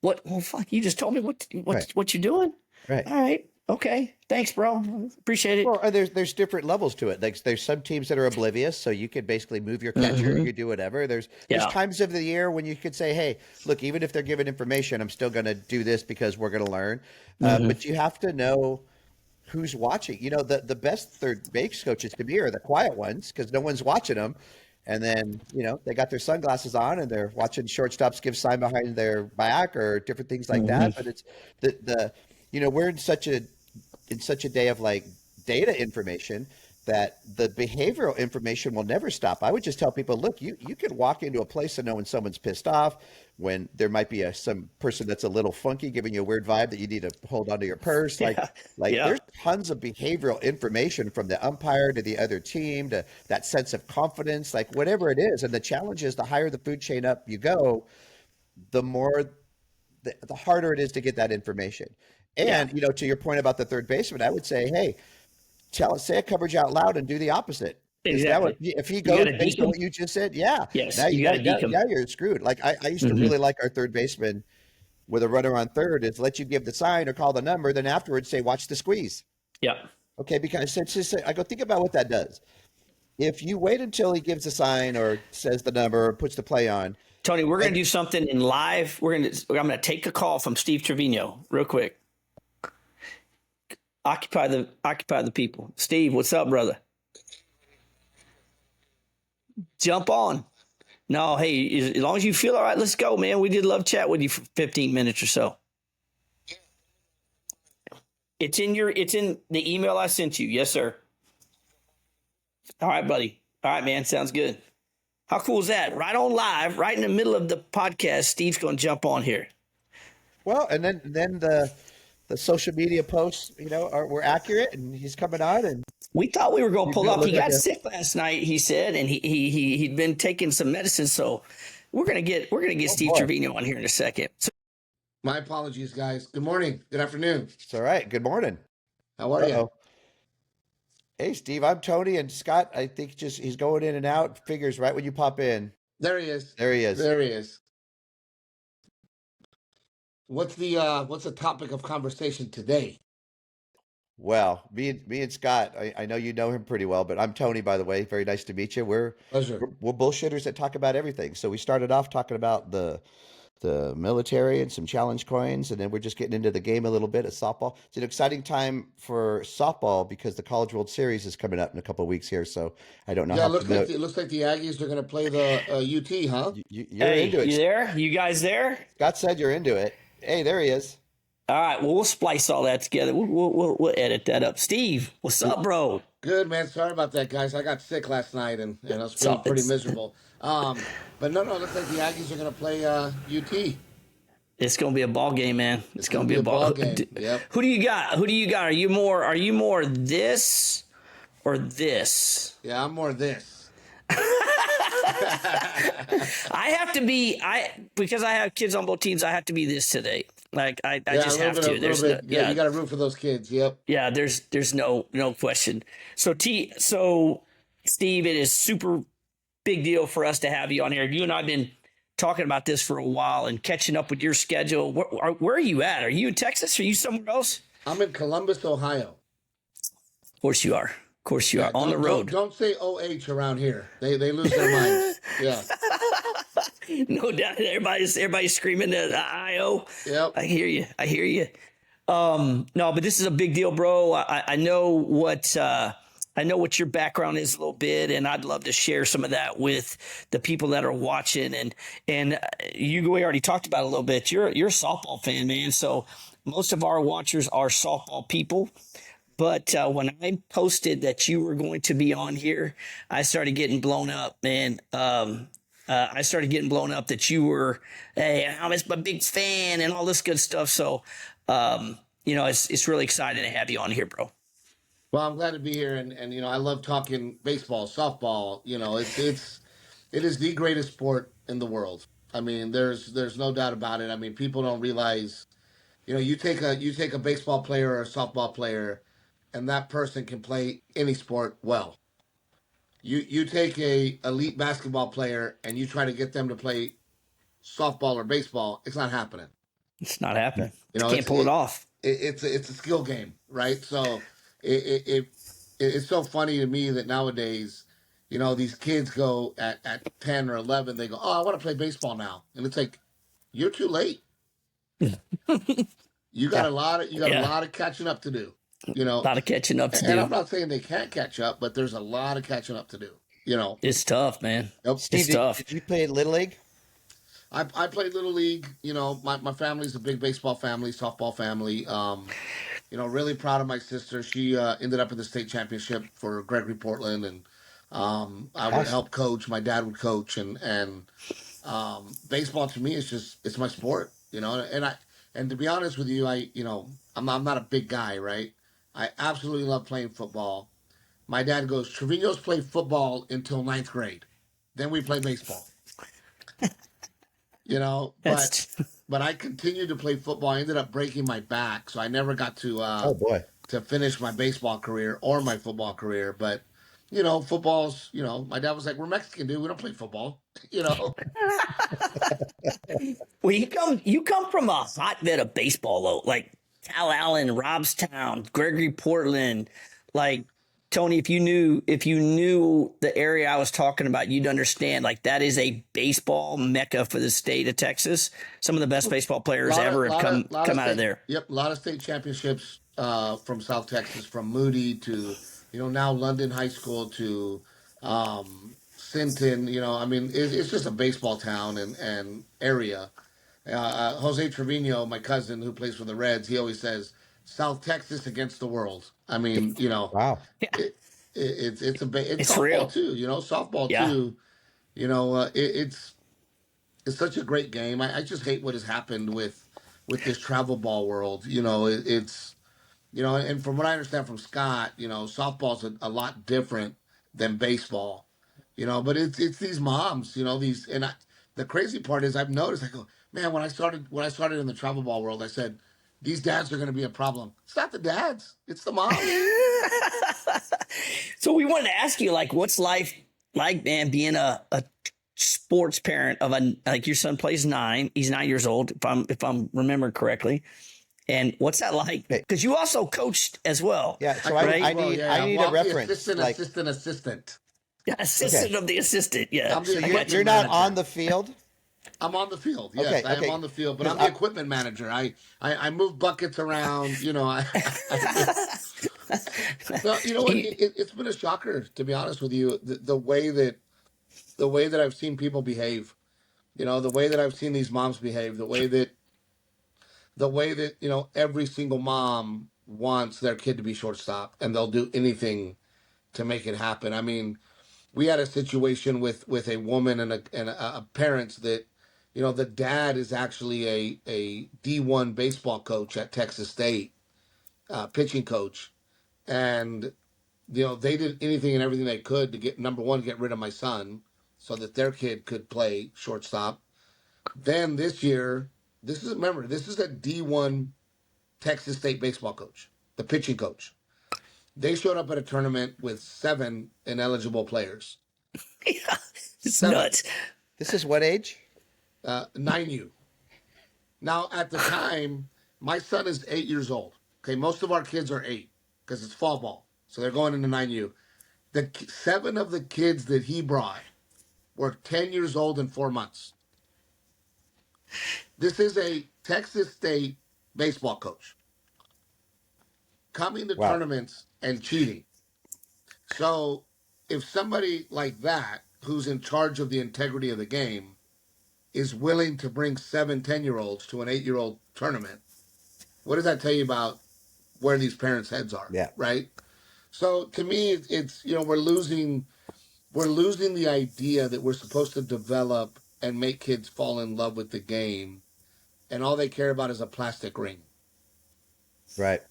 Well, fuck, you just told me what you're doing. Right. All right. Okay. Thanks, bro. Appreciate it. Well, there's different levels to it. Like there's some teams that are oblivious, so you could basically move your catcher, you could do whatever. There's times of the year when you could say, hey, look, even if they're giving information, I'm still going to do this because we're going to learn. But you have to know who's watching. The best third base coaches to me are the quiet ones because no one's watching them. And then, they got their sunglasses on and they're watching shortstops give sign behind their back or different things like that. But it's we're in such a day of like data information that the behavioral information will never stop. I would just tell people, look, you could walk into a place and know when someone's pissed off, when there might be some person that's a little funky giving you a weird vibe that you need to hold onto your purse. There's tons of behavioral information from the umpire to the other team to that sense of confidence, like whatever it is. And the challenge is the higher the food chain up you go, the harder it is to get that information. And, to your point about the third baseman, I would say, hey, say a coverage out loud and do the opposite. Exactly. If he goes based on what you just said, yes, now you're screwed. Like I used to really like our third baseman with a runner on third is let you give the sign or call the number, then afterwards say, watch the squeeze. Yeah. Okay, because I go, think about what that does. If you wait until he gives the sign or says the number or puts the play on. Tony, we're going to do something in live. I'm going to take a call from Steve Trevino real quick. Occupy the people. Steve, what's up, brother? Jump on. No, hey, as long as you feel all right, let's go, man. We did love chat with you for 15 minutes or so. It's in the email I sent you. Yes, sir. All right, buddy. All right, man. Sounds good. How cool is that? Right on live, right in the middle of the podcast, Steve's going to jump on here. Well, and then the social media posts, were accurate, and he's coming on. And we thought we were going to pull up. He got sick last night, he said, and he'd been taking some medicine. So we're gonna get Steve Trevino on here in a second. My apologies, guys. Good morning. Good afternoon. It's all right. Good morning. How are you? Hey, Steve. I'm Tony, and Scott. I think he's going in and out. Figures right when you pop in. There he is. There he is. What's the topic of conversation today? Well, me and Scott, I know you know him pretty well, but I'm Tony, by the way. Very nice to meet you. We're bullshitters that talk about everything. So we started off talking about the the military and some challenge coins, and then we're just getting into the game a little bit of softball. It's an exciting time for softball because the College World Series is coming up in a couple of weeks here. So I don't know Yeah, how it looks like the Aggies are going to play the UT, huh? you're into it. You there? You guys there? Scott said you're into it. Hey, there he is. All right. Well, we'll splice all that together. We'll edit that up. Steve, what's up, bro? Good, man. Sorry about that, guys. I got sick last night and I was feeling pretty miserable. But no, looks like the Aggies are going to play UT. It's going to be a ball game, man. It's going to be a ball game. Yep. Who do you got? Are you more this or this? Yeah, I'm more this. I have to be because I have kids on both teams. I have to be this today. Like I just have to. There's you got to root for those kids. Yep. Yeah, there's no question. So Steve, it is super big deal for us to have you on here. You and I have been talking about this for a while and catching up with your schedule. Where are you at? Are you in Texas? Are you somewhere else? I'm in Columbus, Ohio. Of course you are. On the road. Don't say OH around here. They lose their minds. Yeah. No doubt. Everybody's screaming the IO. Yep. I hear you. No, but this is a big deal, bro. I know what your background is a little bit, and I'd love to share some of that with the people that are watching. And we already talked about it a little bit. You're a softball fan, man. So most of our watchers are softball people. But when I posted that you were going to be on here, I started getting blown up, man. I started getting blown up that you were, hey, I'm a big fan and all this good stuff. So, it's really exciting to have you on here, bro. Well, I'm glad to be here, and I love talking baseball, softball. It is the greatest sport in the world. I mean, there's no doubt about it. I mean, people don't realize, you take a baseball player or a softball player, and that person can play any sport well. You take a elite basketball player and you try to get them to play softball or baseball, it's not happening. It's not happening. You can't pull it off. It's a skill game, right? So it's so funny to me that nowadays, these kids go at 10 or 11, they go, oh, I want to play baseball now. And it's like, you're too late. You got a lot of catching up to do. A lot of catching up to do. And I'm not saying they can't catch up, but there's a lot of catching up to do. It's tough, man. Yep. Steve, it's tough. Did you play Little League? I played Little League. My family's a big baseball family, softball family. Really proud of my sister. She ended up in the state championship for Gregory Portland, and I would help coach. My dad would coach, and baseball to me is it's my sport. And to be honest with you, I'm not a big guy, right? I absolutely love playing football. My dad goes, Trevinos play football until 9th grade. Then we play baseball. But I continued to play football. I ended up breaking my back, so I never got to to finish my baseball career or my football career. But football's my dad was like, we're Mexican, dude. We don't play football. Well, you come from a hotbed of baseball, though, like Cal Allen, Robstown, Gregory Portland. Like Tony, if you knew the area I was talking about, you'd understand. Like that is a baseball mecca for the state of Texas. Some of the best baseball players ever have come out of there. Yep, a lot of state championships from South Texas, from Moody to now London High School to Sinton. It's just a baseball town and area. Jose Trevino, my cousin who plays for the Reds, he always says South Texas against the world. Wow. It's softball real too. Softball too. It's such a great game. I just hate what has happened with this travel ball world. And from what I understand from Scott, softball's a lot different than baseball. But it's these moms. The crazy part is I've noticed. I go, man, when I started in the travel ball world, I said, these dads are going to be a problem. It's not the dads. It's the moms. So we wanted to ask you, like, what's life like, man, being a sports parent of like your son plays 9. He's 9 years old, if I'm remembering correctly. And what's that like? Because you also coached as well. Yeah. So right? I need a reference. Assistant. Yeah, assistant of the assistant. Yeah. So you're not on the field. I'm on the field. Yes, Okay, I am okay. on the field, but Because I'm the equipment manager. I move buckets around. I do. No, you know what? It's been a shocker, to be honest with you. The way that I've seen people behave. The way that I've seen these moms behave. The way that every single mom wants their kid to be shortstop, and they'll do anything to make it happen. I mean, we had a situation with a woman and a parents that the dad is actually a D1 baseball coach at Texas State, pitching coach, and they did anything and everything they could to get number one, get rid of my son so that their kid could play shortstop. Then this year, this is a D1 Texas State baseball coach, the pitching coach. They showed up at a tournament with 7 ineligible players. It's 7. nuts. this is what age? 9U. Now, at the time, my son is 8 years old. Okay, most of our kids are 8 because it's fall ball, so they're going into 9U. The 7 of the kids that he brought were 10 years old and 4 months. This is a Texas State baseball coach coming to Wow. tournaments and cheating. So, if somebody like that, who's in charge of the integrity of the game, is willing to bring 7 10-year-olds to an 8-year-old tournament, what does that tell you about where these parents' heads are? Yeah. Right. So to me, it's we're losing the idea that we're supposed to develop and make kids fall in love with the game, and all they care about is a plastic ring. Right.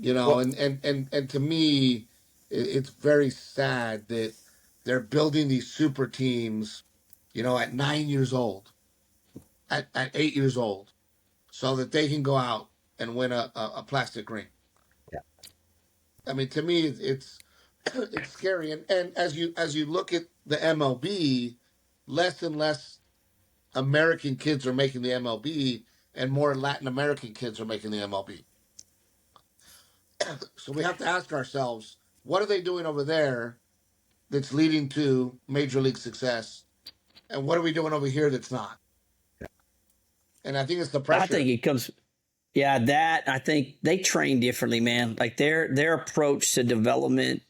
And Well, and to me, it's very sad that they're building these super teams, at 9 years old, at 8 years old, so that they can go out and win a plastic ring. yeah. I mean, to me, it's scary. And as you look at the MLB, less and less American kids are making the MLB, and more Latin American kids are making the MLB. So we have to ask ourselves, what are they doing over there that's leading to major league success, and what are we doing over here that's not? And I think it's the I think pressure. it comes. Yeah, that I think they train differently, man. Like their approach to development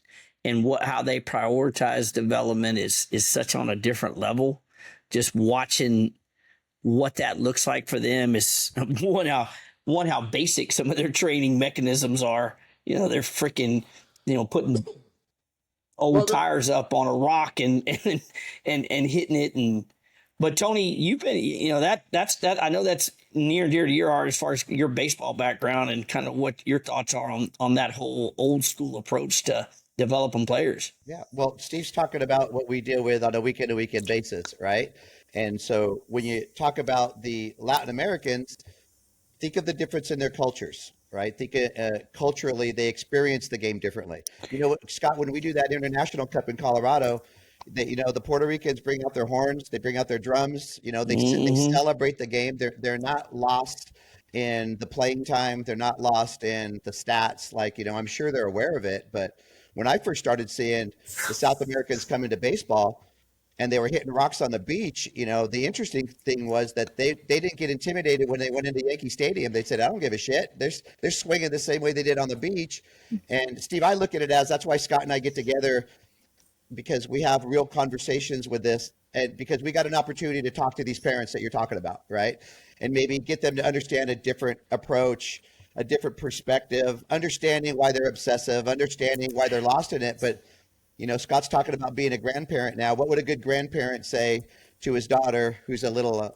and how they prioritize development is such on a different level. Just watching what that looks like for them is how basic some of their training mechanisms are. They're freaking putting Well, old tires up on a rock and hitting it. And but Tony, you've been that's I know that's near and dear to your heart as far as your baseball background and kind of what your thoughts are on that whole old school approach to developing players. Yeah. Well, Steve's talking about what we deal with on a weekend to weekend basis, right? And so when you talk about the Latin Americans, think of the difference in their cultures, right? Think culturally, they experience the game differently. Scott, when we do that International Cup in Colorado, the Puerto Ricans bring out their horns, they bring out their drums, they celebrate the game. They're not lost in the playing time. They're not lost in the stats. Like, I'm sure they're aware of it. But when I first started seeing the South Americans come into baseball, and they were hitting rocks on the beach, the interesting thing was that they didn't get intimidated when they went into Yankee Stadium. They said, I don't give a shit. They're swinging the same way they did on the beach. And Steve, I look at it as that's why Scott and I get together, because we have real conversations with this, and because we got an opportunity to talk to these parents that you're talking about, right? And maybe get them to understand a different approach, a different perspective, understanding why they're obsessive, understanding why they're lost in it. But Scott's talking about being a grandparent now. What would a good grandparent say to his daughter, who's a little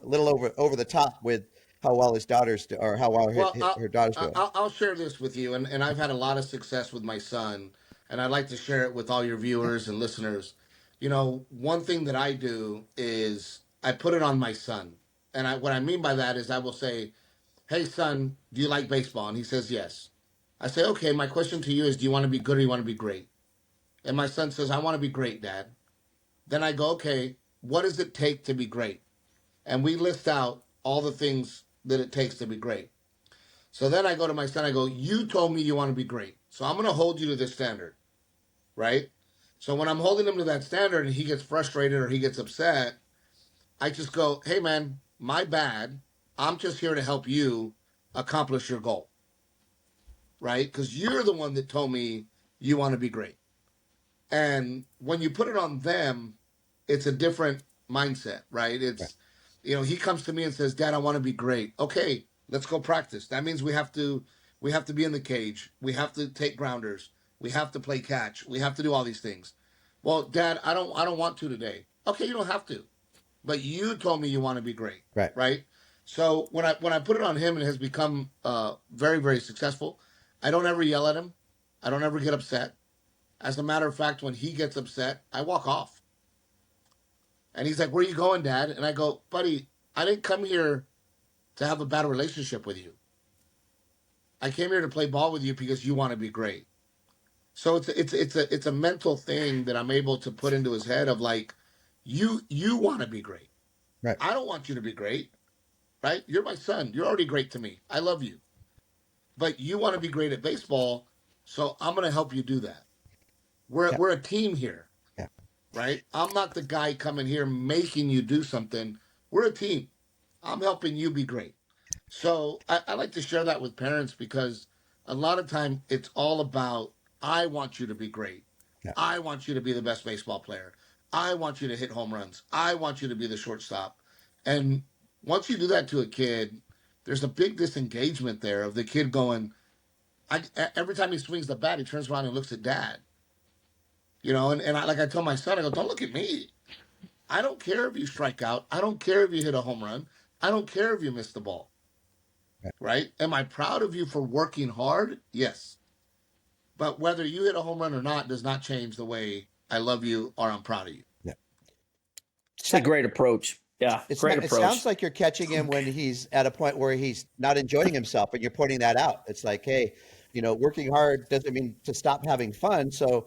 over the top with how well his daughter's or how well Well, her daughter's doing? I'll share this with you, and I've had a lot of success with my son, and I'd like to share it with all your viewers and listeners. One thing that I do is I put it on my son, and what I mean by that is I will say, "Hey, son, do you like baseball?" And he says, "Yes." I say, "Okay, my question to you is, do you want to be good or you want to be great?" And my son says, "I want to be great, Dad." Then I go, "Okay, what does it take to be great?" And we list out all the things that it takes to be great. So then I go to my son, I go, "You told me you want to be great. So I'm going to hold you to this standard," right? So when I'm holding him to that standard and he gets frustrated or he gets upset, I just go, hey man, my bad. I'm just here to help you accomplish your goal, right? Because you're the one that told me you want to be great. And when you put it on them, it's a different mindset, right? Right. It's, he comes to me and says, Dad, I want to be great. Okay, let's go practice. That means we have to be in the cage. We have to take grounders. We have to play catch. We have to do all these things. Well, Dad, I don't want to today. Okay, you don't have to. But you told me you want to be great, Right. right? So when I put it on him, it has become very, very successful. I don't ever yell at him. I don't ever get upset. As a matter of fact, when he gets upset, I walk off. And he's like, "Where are you going, Dad?" And I go, "Buddy, I didn't come here to have a bad relationship with you. I came here to play ball with you because you want to be great." So it's a mental thing that I'm able to put into his head of like, you want to be great. Right. I don't want you to be great, right? You're my son. You're already great to me. I love you. But you want to be great at baseball, so I'm going to help you do that. We're Yeah. we're a team here. Yeah. Right? I'm not the guy coming here making you do something. We're a team. I'm helping you be great. So I like to share that with parents because a lot of time it's all about I want you to be great. Yeah. I want you to be the best baseball player. I want you to hit home runs. I want you to be the shortstop. And once you do that to a kid, there's a big disengagement there of the kid going, every time he swings the bat, he turns around and looks at dad. And like I tell my son, I go, don't look at me. I don't care if you strike out. I don't care if you hit a home run. I don't care if you miss the ball. Right. Right? Am I proud of you for working hard? Yes. But whether you hit a home run or not does not change the way I love you or I'm proud of you. Yeah. It's a great approach. Yeah, great It approach. sounds like you're catching him when he's at a point where he's not enjoying himself, and you're pointing that out. It's like, hey, working hard doesn't mean to stop having fun. So,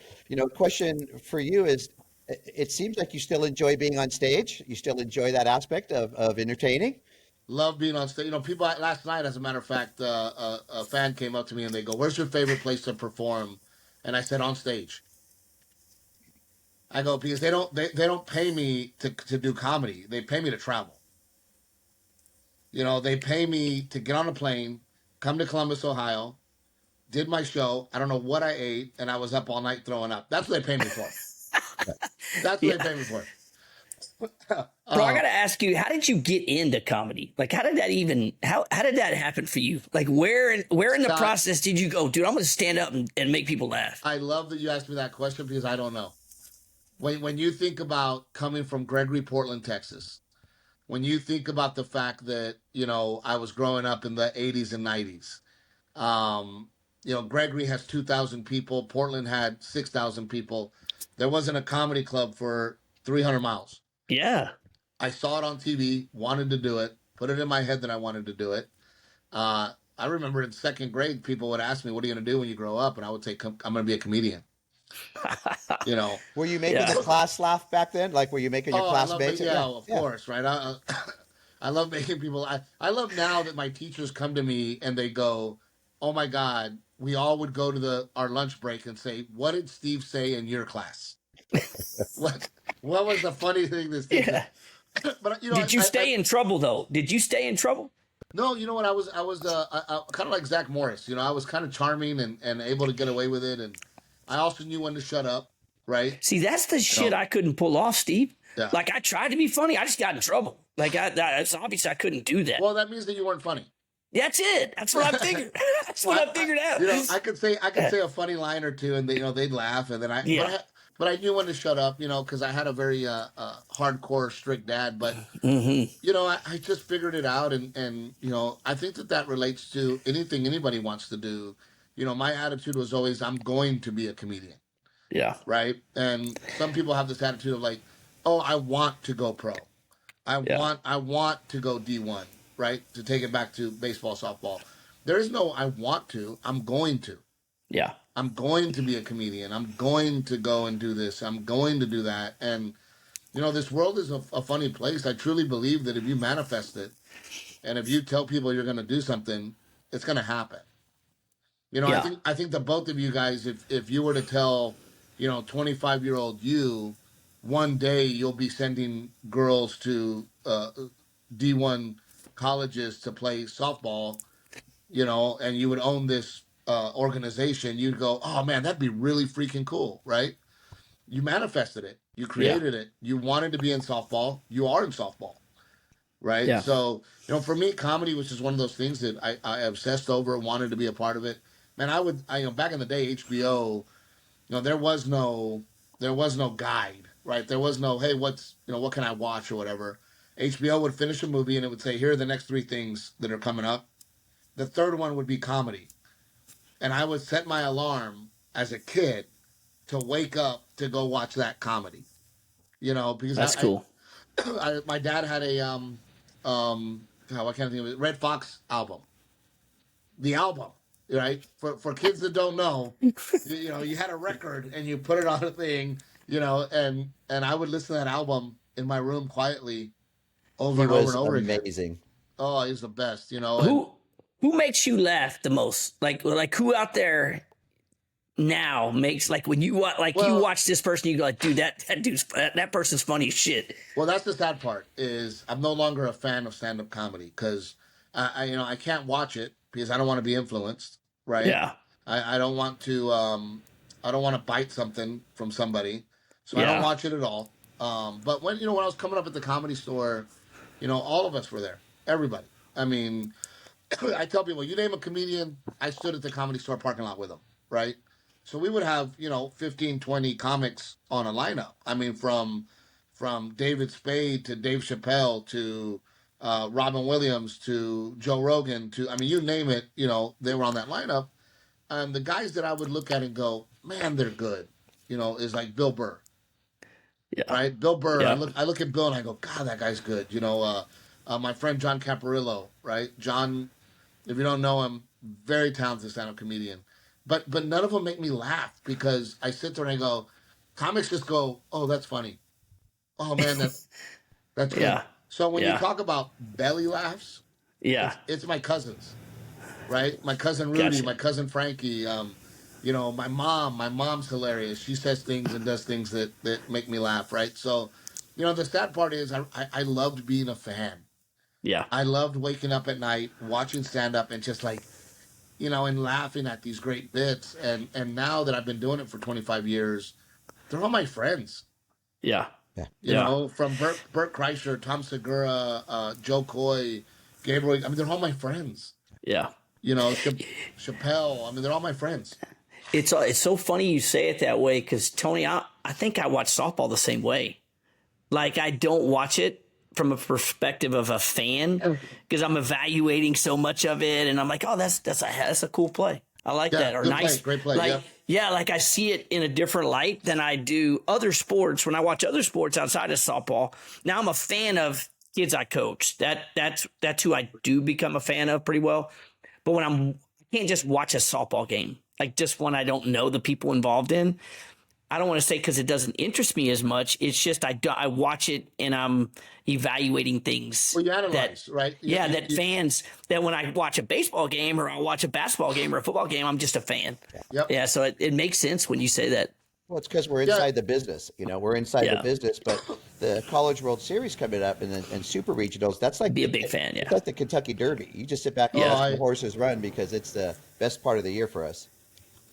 question for you is, it seems like you still enjoy being on stage. You still enjoy that aspect of entertaining. Love being on stage. People last night, as a matter of fact, a fan came up to me and they go, "Where's your favorite place to perform?" And I said, "On stage." I go because they don't pay me to do comedy. They pay me to travel. They pay me to get on a plane, come to Columbus, Ohio, did my show. I don't know what I ate, and I was up all night throwing up. That's what they pay me for. That's what they pay me for. Bro, I gotta ask you, how did you get into comedy? Like, how did that happen for you? Like, where in the process did you go, dude, I'm gonna stand up and make people laugh? I love that you asked me that question because I don't know. When you think about coming from Gregory, Portland, Texas, when you think about the fact that, I was growing up in the 80s and 90s, Gregory has 2,000 people. Portland had 6,000 people. There wasn't a comedy club for 300 miles. Yeah. I saw it on TV, wanted to do it, put it in my head that I wanted to do it. I remember in second grade, people would ask me, "What are you going to do when you grow up?" And I would say, "I'm going to be a comedian." Were you making the class laugh back then? Like, were you making your classmates? Of course, right? I love making people. I love now that my teachers come to me and they go, "Oh my God," we all would go to our lunch break and say, "What did Steve say in your class?" What was the funny thing that Steve said? But did you stay in trouble though? Did you stay in trouble? No, you know what? I was kind of like Zach Morris. I was kind of charming and able to get away with it, and I also knew when to shut up. Right? See, that's the shit I couldn't pull off, Steve. Yeah. Like, I tried to be funny, I just got in trouble. Like, it's obvious I couldn't do that. Well, that means that you weren't funny. That's it. That's what I figured. That's what I figured out. I could say a funny line or two, and they'd laugh, and then but I knew when to shut up, because I had a very hardcore, strict dad. But I just figured it out, and I think that relates to anything anybody wants to do. My attitude was always, I'm going to be a comedian. Yeah. Right. And some people have this attitude of like, oh, I want to go pro. I want to go D1, right? To take it back to baseball, softball. There is no I want to. I'm going to. Yeah. I'm going to be a comedian. I'm going to go and do this. I'm going to do that. And, this world is a funny place. I truly believe that if you manifest it and if you tell people you're going to do something, it's going to happen. I think that both of you guys, if you were to tell 25-year-old you, one day you'll be sending girls to D1 colleges to play softball, and you would own this organization, you'd go, oh man, that'd be really freaking cool, right? You manifested it, you Yeah. created it, you wanted to be in softball, you are in softball, right? Yeah. So, for me, comedy was just one of those things that I obsessed over, wanted to be a part of it. Man, back in the day, HBO, there was no guide, right? There was no, hey, what can I watch or whatever. HBO would finish a movie and it would say, here are the next three things that are coming up. The third one would be comedy. And I would set my alarm as a kid to wake up to go watch that comedy. Because That's cool. my dad had a what kind of thing was it? Red Fox album. The album, right? For kids that don't know, you had a record and you put it on a thing, and I would listen to that album in my room quietly over He and over and was over again. amazing. Oh, he's the best, and Who makes you laugh the most? Like who out there now makes, like, when you watch, you watch this person, you go like, dude, that person's funny as shit. Well, that's the sad part, is I'm no longer a fan of stand-up comedy because I can't watch it because I don't want to be influenced, right? Yeah. I don't want to bite something from somebody, so I don't watch it at all. But when I was coming up at the Comedy Store, all of us were there, everybody. I mean, I tell people, you name a comedian, I stood at the Comedy Store parking lot with them, right? So we would have 15, 20 comics on a lineup. I mean, from David Spade to Dave Chappelle to Robin Williams to Joe Rogan to, I mean, you name it, they were on that lineup. And the guys that I would look at and go, man, they're good, is like Bill Burr. Yeah. Right? Bill Burr. Yeah. I look at Bill and I go, God, that guy's good. My friend John Caparillo, right? John, if you don't know him, very talented stand-up comedian. But none of them make me laugh because I sit there and I go, comics just go, oh, that's funny. Oh man, that's good. Yeah. So when you talk about belly laughs, it's my cousins, right? My cousin Rudy, Gotcha. my cousin Frankie, my mom's hilarious. She says things and does things that make me laugh, right? So, the sad part is I loved being a fan. Yeah. I loved waking up at night, watching stand up and just like, and laughing at these great bits. And now that I've been doing it for 25 years, they're all my friends. Yeah. From Bert Kreischer, Tom Segura, Joe Coy, Gabriel. I mean, they're all my friends. Yeah. Chappelle. I mean, they're all my friends. It's so funny you say it that way because, Tony, I think I watch softball the same way. Like, I don't watch it from a perspective of a fan because I'm evaluating so much of it, and I'm like, oh, that's a cool play. I like that. Or nice, great play. Like, like I see it in a different light than I do other sports. When I watch other sports outside of softball, now I'm a fan of kids I coach. That's who I do become a fan of pretty well. But when I can't just watch a softball game, like just one I don't know the people involved in. I don't want to say because it doesn't interest me as much. It's just I watch it and I'm evaluating things. Well, you analyze, right? Fans, that when I watch a baseball game or I watch a basketball game or a football game, I'm just a fan. Yep. Yeah, so it makes sense when you say that. Well, it's because we're inside the business. We're inside the business, but the College World Series coming up and Super Regionals, that's like be a big fan. It's like the Kentucky Derby. You just sit back and watch the horses run because it's the best part of the year for us.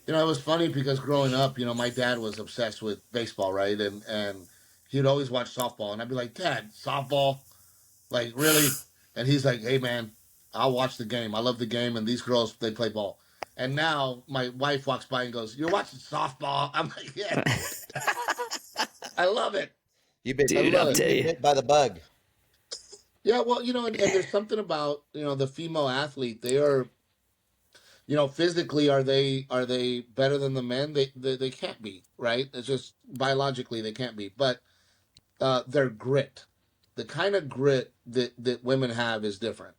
It was funny because growing up, my dad was obsessed with baseball, right? And he'd always watch softball. And I'd be like, Dad, softball? Like, really? And he's like, hey, man, I'll watch the game. I love the game. And these girls, they play ball. And now my wife walks by and goes, you're watching softball? I'm like, yeah. I love it. You've been bit by the bug. Yeah, well, and there's something about, the female athlete. They are... physically, are they better than the men? They can't be, right? It's just biologically they can't be. But their grit, the kind of grit that women have is different.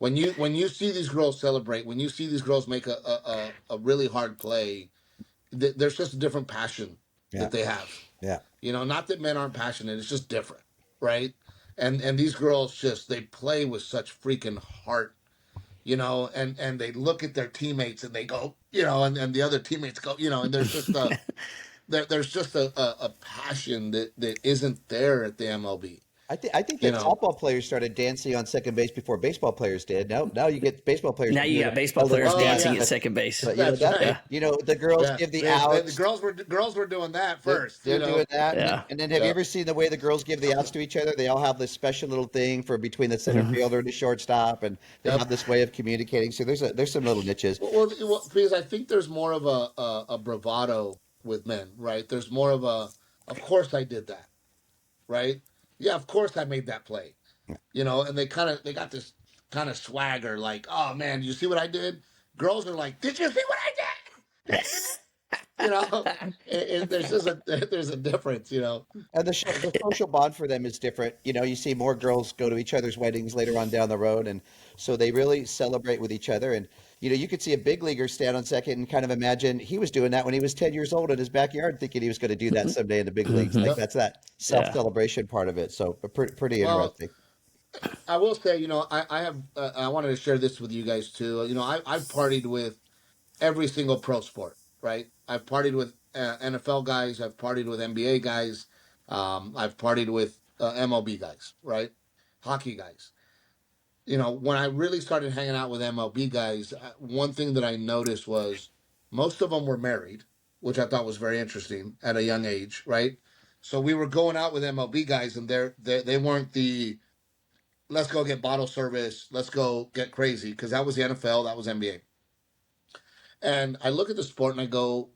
When you see these girls celebrate, when you see these girls make a really hard play, there's just a different passion that they have. Yeah. Not that men aren't passionate, it's just different, right? And these girls they play with such freaking heart. And they look at their teammates and they go, and the other teammates go, and there's just there's just a passion that isn't there at the MLB. I think You that know, softball players started dancing on second base before baseball players did. Now you get baseball players Now to you do got a baseball little players oh dance, dancing yeah, at second base. but that's right. Yeah. the girls Yeah, give the the outs. girls were doing that They're, first. they're doing that, and then Yeah. and then have you Yeah. ever seen the way the girls give the outs to each other? They all have this special little thing for between the center Mhm. fielder and the shortstop, and they Yep. have this way of communicating. So there's some little niches. Because I think there's more of a bravado with men, right? There's more of a, of course I did that, right? Yeah, of course I made that play, and they got this kind of swagger, like, oh man, you see what I did? Girls are like, did you see what I did? you know, and there's just there's a difference, And the social bond for them is different. You see more girls go to each other's weddings later on down the road, and so they really celebrate with each other. And you could see a big leaguer stand on second and kind of imagine he was doing that when he was 10 years old in his backyard, thinking he was going to do that someday in the big leagues. Mhm. Like Yep. that's that Yeah. self-celebration part of it. So pretty Well, interesting. I will say, I have, I wanted to share this with you guys too. I've partied with every single pro sport, right? I've partied with NFL guys. I've partied with NBA guys. I've partied with MLB guys, right? Hockey guys. When I really started hanging out with MLB guys, one thing that I noticed was most of them were married, which I thought was very interesting at a young age, right? So we were going out with MLB guys, and they weren't the let's go get bottle service, let's go get crazy, because that was the NFL, that was NBA. And I look at the sport and I go,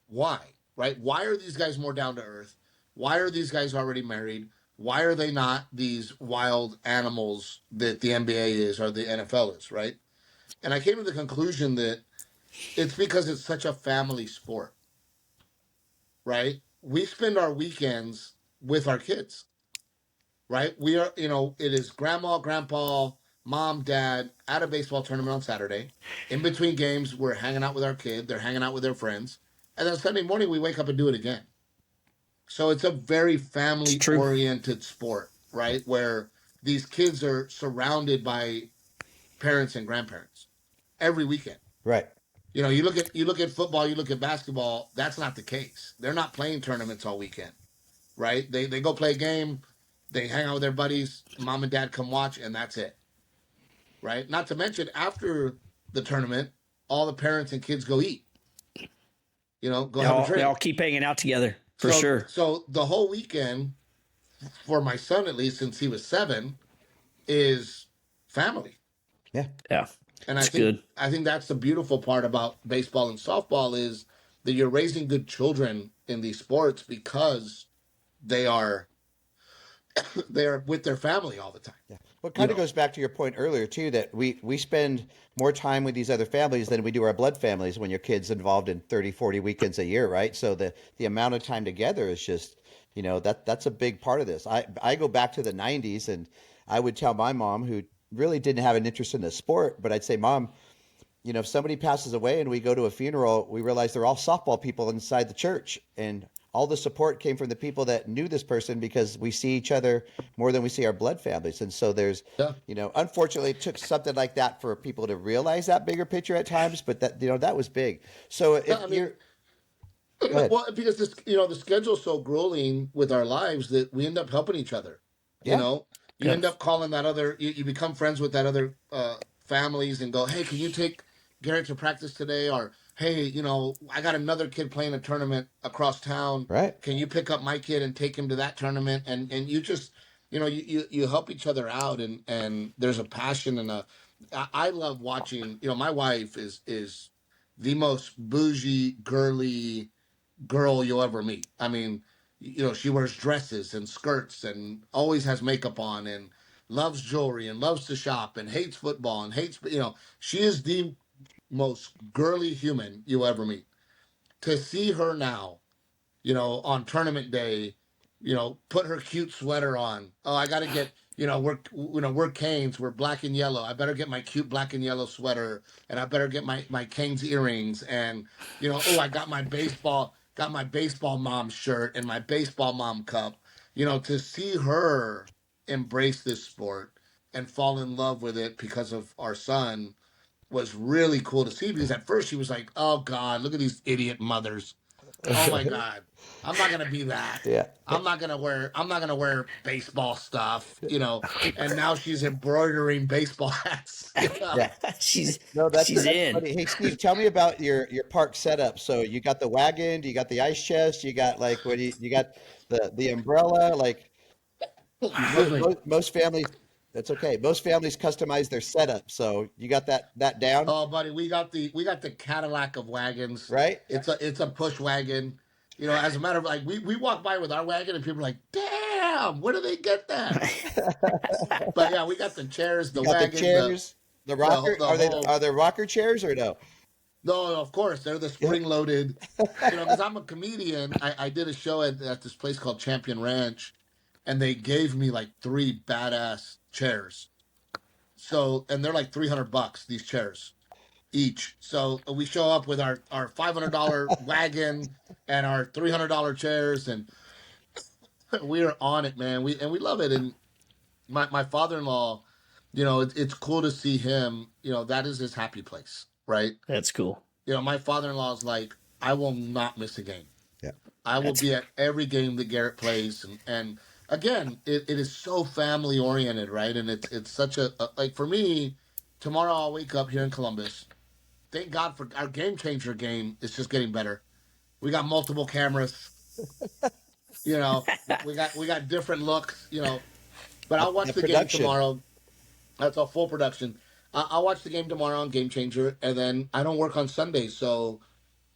why? Right? Why are these guys more down to earth? Why are these guys already married? Why are they not these wild animals that the NBA is or the NFL is, right? And I came to the conclusion that it's because it's such a family sport, right? We spend our weekends with our kids, right? We are, it is grandma, grandpa, mom, dad at a baseball tournament on Saturday. In between games, we're hanging out with our kid. They're hanging out with their friends. And then Sunday morning, we wake up and do it again. So it's a very It's family true. oriented sport, right? Where these kids are surrounded by parents and grandparents every weekend. Right. You look at football, you look at basketball, that's not the case. They're not playing tournaments all weekend, right? They go play a game, they hang out with their buddies, mom and dad come watch, and that's it, right? Not to mention after the tournament, all the parents and kids go eat, go They have a all, they all drink. keep hanging out together for So sure. so the whole weekend for my son, at least since he was 7, is family. Yeah. Yeah. And I It's think good. I think that's the beautiful part about baseball and softball is that you're raising good children in these sports because they are they are with their family all the time. Yeah. Well, it You kind of know. goes back to your point earlier too that we spend more time with these other families than we do our blood families when your kid's involved in 30, 40 weekends a year, right? So the amount of time together is just, that's a big part of this. I go back to the 90s and I would tell my mom who really didn't have an interest in the sport, but I'd say, "Mom, if somebody passes away and we go to a funeral, we realize they're all softball people inside the church. And all the support came from the people that knew this person because we see each other more than we see our blood families. And so there's, Yeah. unfortunately, it took something like that for people to realize that bigger picture at times, but that was big. So Yeah, if I mean, you're, go ahead. well, because the schedule's so grueling with our lives that we end up helping each other. You Yeah. know, you Yep. end up calling that other. You become friends with that other families and go, hey, can you take Garrett to practice today? Or hey, I got another kid playing a tournament across town. Right. Can you pick up my kid and take him to that tournament? And you just you help each other out and there's a passion and I love watching. My wife is the most bougie girly girl you'll ever meet. I mean, she wears dresses and skirts and always has makeup on and loves jewelry and loves to shop and hates football and she is the most girly human you'll ever meet. To see her now, on tournament day, put her cute sweater on. Oh, I got to get, we're Canes, we're black and yellow. I better get my cute black and yellow sweater, and I better get my Canes earrings, and oh, I got my baseball mom shirt and my baseball mom cup. To see her embrace this sport and fall in love with it because of our son was really cool to see because at first she was like, "Oh God, look at these idiot mothers." Oh my God. I'm not gonna be that. Yeah. I'm not gonna wear baseball stuff, and now she's embroidering baseball hats. Yeah. she's No, she's that's in. funny. Hey, Steve, tell me about your park setup. So you got the wagon, you got the ice chest, you got like what do you got the umbrella, like Excuse me. most families that's okay. Most families customize their setup. So you got that down, Oh, buddy, we got the Cadillac of wagons. right? It's a push wagon. As a matter of like, we walk by with our wagon and people are like, "Damn, where do they get that?" But yeah, we got the chairs, You the got the wagon, the chairs, the the rocker. the Are whole. there rocker chairs or no? No, of course they're the Yeah. spring loaded. Because I'm a comedian. I did a show at this place called Champion Ranch, and they gave me like three badass chairs. So, and they're like $300 these chairs each. So we show up with our $500 wagon and our $300 chairs, and we are on it, man. We love it. And my father-in-law, it's cool to see him. That is his happy place, right? That's cool. My father-in-law is like, I will not miss a game. Yeah. I will That's be at every game that Garrett plays, and again, it is so family oriented, right? And it's such like for me, tomorrow I'll wake up here in Columbus. Thank God for our game changer game. It's just getting better. We got multiple cameras. We got different looks. But I'll watch The the game production. tomorrow. That's a full production. I'll watch the game tomorrow on Game Changer, and then I don't work on Sundays, so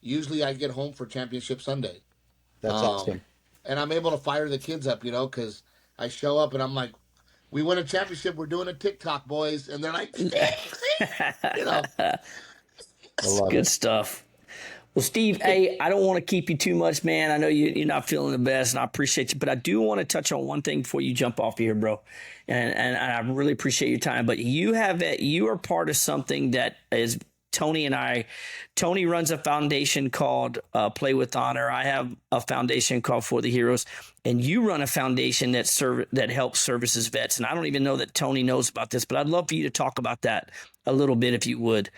usually I get home for Championship Sunday. That's Um, awesome. and I'm able to fire the kids up, because I show up and I'm like, "We win a championship. We're doing a TikTok, boys," and they're like, "See, see," you know. I love good it. stuff. Well, Steve, hey, I don't want to keep you too much, man. I know you're not feeling the best, and I appreciate you, but I do want to touch on one thing before you jump off here, bro. And I really appreciate your time. But you are part of something that is Tony and I. Tony runs a foundation called Play with Honor. I have a foundation called For the Heroes, and you run a foundation that helps services vets. And I don't even know that Tony knows about this, but I'd love for you to talk about that a little bit if you would.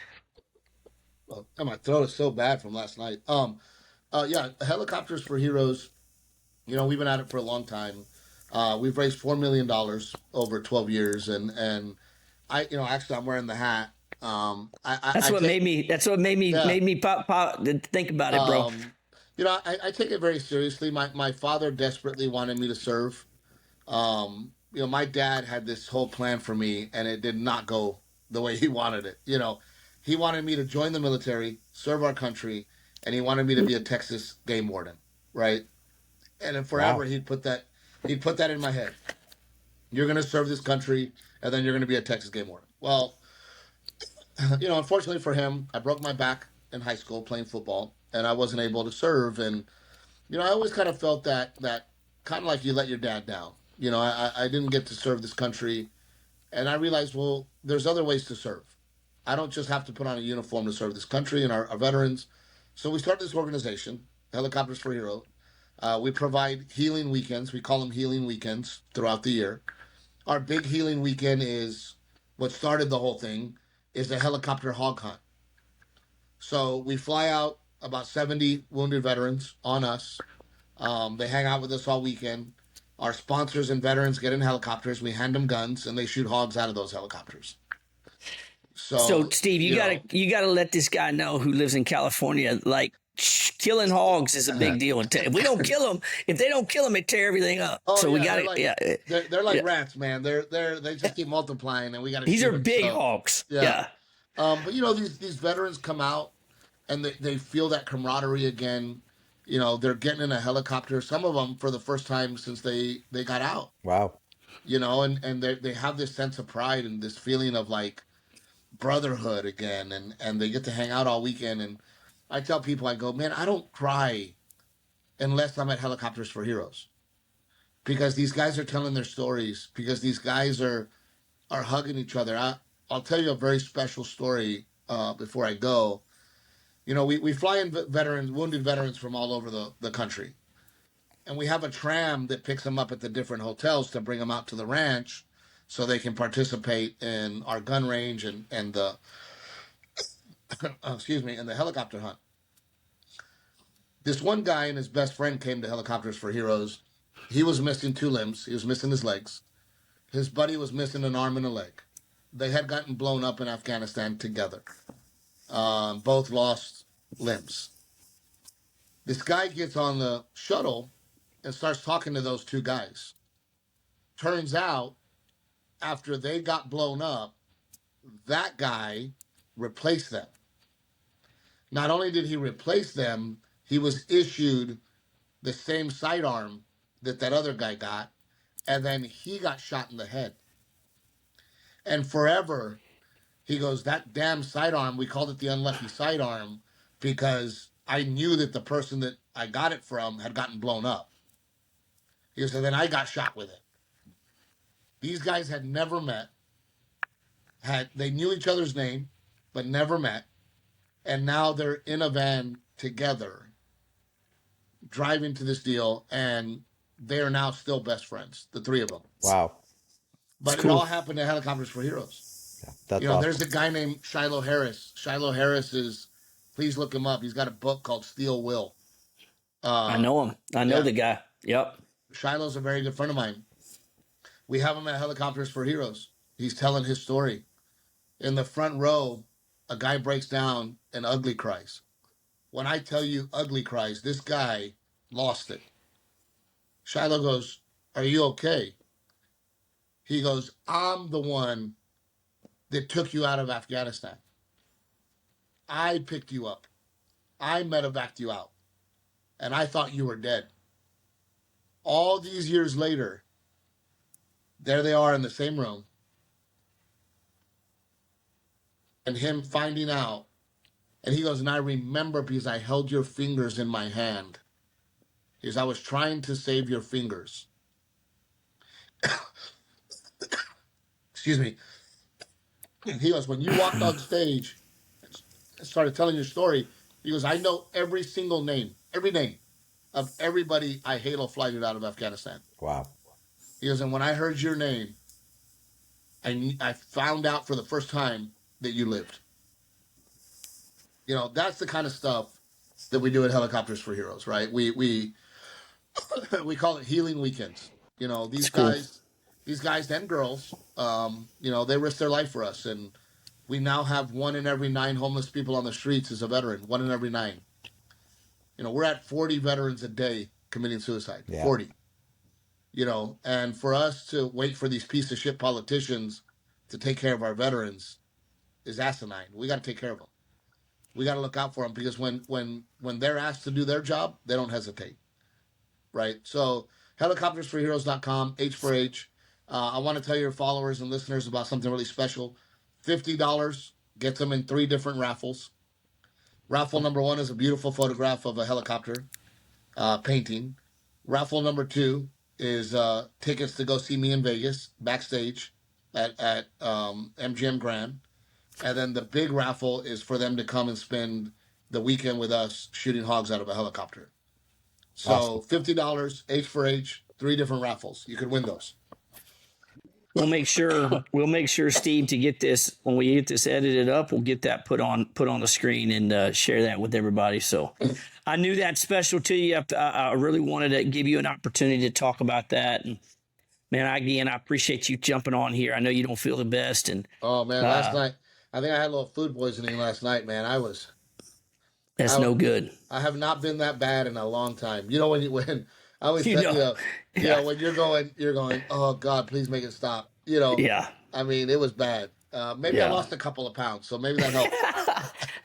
Well, my throat is so bad from last night. Yeah, Helicopters for Heroes. We've been at it for a long time. We've raised $4 million over 12 years, and actually, I'm wearing the hat. I take That's what made me yeah. pop think about it, bro. Um, I take it very seriously. My father desperately wanted me to serve. My dad had this whole plan for me, and it did not go the way he wanted it. He wanted me to join the military, serve our country, and he wanted me to be a Texas game warden, right? And then forever Wow. he'd put that in my head. You're going to serve this country, and then you're going to be a Texas game warden. Well, unfortunately for him, I broke my back in high school playing football, and I wasn't able to serve. And I always kind of felt that kind of like you let your dad down. I didn't get to serve this country, and I realized, well, there's other ways to serve. I don't just have to put on a uniform to serve this country and our veterans. So we started this organization, Helicopters for Hero. We provide healing weekends. We call them healing weekends throughout the year. Our big healing weekend is what started the whole thing is the helicopter hog hunt. So we fly out about 70 wounded veterans on us. They hang out with us all weekend. Our sponsors and veterans get in helicopters. We hand them guns, and they shoot hogs out of those helicopters. So, So, Steve, you gotta let this guy know who lives in California. Like, killing hogs is a big deal. If we don't kill them, if they don't kill them, they tear everything up. oh So we yeah, gotta, yeah, they're like yeah. rats, man. They just keep multiplying, and we got to These shoot are them. big So hogs. yeah. Yeah. But these veterans come out and they feel that camaraderie again. They're getting in a helicopter. Some of them for the first time since they got out. Wow. And they have this sense of pride and this feeling of like brotherhood again, and they get to hang out all weekend. And I tell people, I go, man, I don't cry unless I'm at Helicopters for Heroes because these guys are telling their stories because these guys are hugging each other. I'll tell you a very special story before I go. We fly in wounded veterans from all over the country. And we have a tram that picks them up at the different hotels to bring them out to the ranch so they can participate in our gun range and the, excuse me, and the helicopter hunt. This one guy and his best friend came to Helicopters for Heroes. He was missing 2 limbs. He was missing his legs. His buddy was missing an arm and a leg. They had gotten blown up in Afghanistan together. Both lost limbs. This guy gets on the shuttle and starts talking to those 2 guys. Turns out, after they got blown up, that guy replaced them. Not only did he replace them, he was issued the same sidearm that other guy got, and then he got shot in the head. And forever, he goes, that damn sidearm, we called it the unlucky sidearm because I knew that the person that I got it from had gotten blown up. He goes, and then I got shot with it. These guys had never met. They knew each other's name, but never met. And now they're in a van together, driving to this deal, and they are now still best friends, the 3 of them. Wow. But it all happened at Helicopters for Heroes. Yeah, that's awesome. There's a guy named Shiloh Harris. Shiloh Harris is, please look him up. He's got a book called Steel Will. I know him. I know the guy. Yep. Shiloh's a very good friend of mine. We have him at Helicopters for Heroes. He's telling his story. In the front row, a guy breaks down and ugly cries. When I tell you ugly cries, this guy lost it. Shiloh goes, are you okay? He goes, I'm the one that took you out of Afghanistan. I picked you up. I medevaced you out. And I thought you were dead. All these years later, there they are in the same room. And him finding out. And he goes, and I remember because I held your fingers in my hand. He goes, I was trying to save your fingers. Excuse me. He goes, when you walked on stage and started telling your story, he goes, I know every single name, every name of everybody I halo flighted out of Afghanistan. Wow. He goes, and when I heard your name, I found out for the first time that you lived. That's the kind of stuff that we do at Helicopters for Heroes, right? We call it healing weekends. These guys and girls, they risk their life for us. And we now have 1 in every 9 homeless people on the streets is a veteran, 1 in every 9. We're at 40 veterans a day committing suicide, 40. And for us to wait for these piece of shit politicians to take care of our veterans is asinine. We got to take care of them. We got to look out for them because when they're asked to do their job, they don't hesitate, right? So helicoptersforheroes.com, H for H. I want to tell your followers and listeners about something really special. $50 gets them in 3 different raffles. Raffle number 1 is a beautiful photograph of a helicopter painting. Raffle number 2 is tickets to go see me in Vegas backstage at MGM Grand. And then the big raffle is for them to come and spend the weekend with us shooting hogs out of a helicopter. So awesome. $50, H for H, 3 different raffles. You could win those. We'll make sure, Steve, to get this, when we get this edited up, we'll get that put on the screen and share that with everybody. So I knew that's special to you. I really wanted to give you an opportunity to talk about that. And man, I appreciate you jumping on here. I know you don't feel the best. And oh man, last night, I think I had a little food poisoning last night, man. That's no good. I have not been that bad in a long time. When I always tell when you're going, oh God, please make it stop. Yeah. I mean, it was bad. Maybe I lost a couple of pounds, so maybe that helps.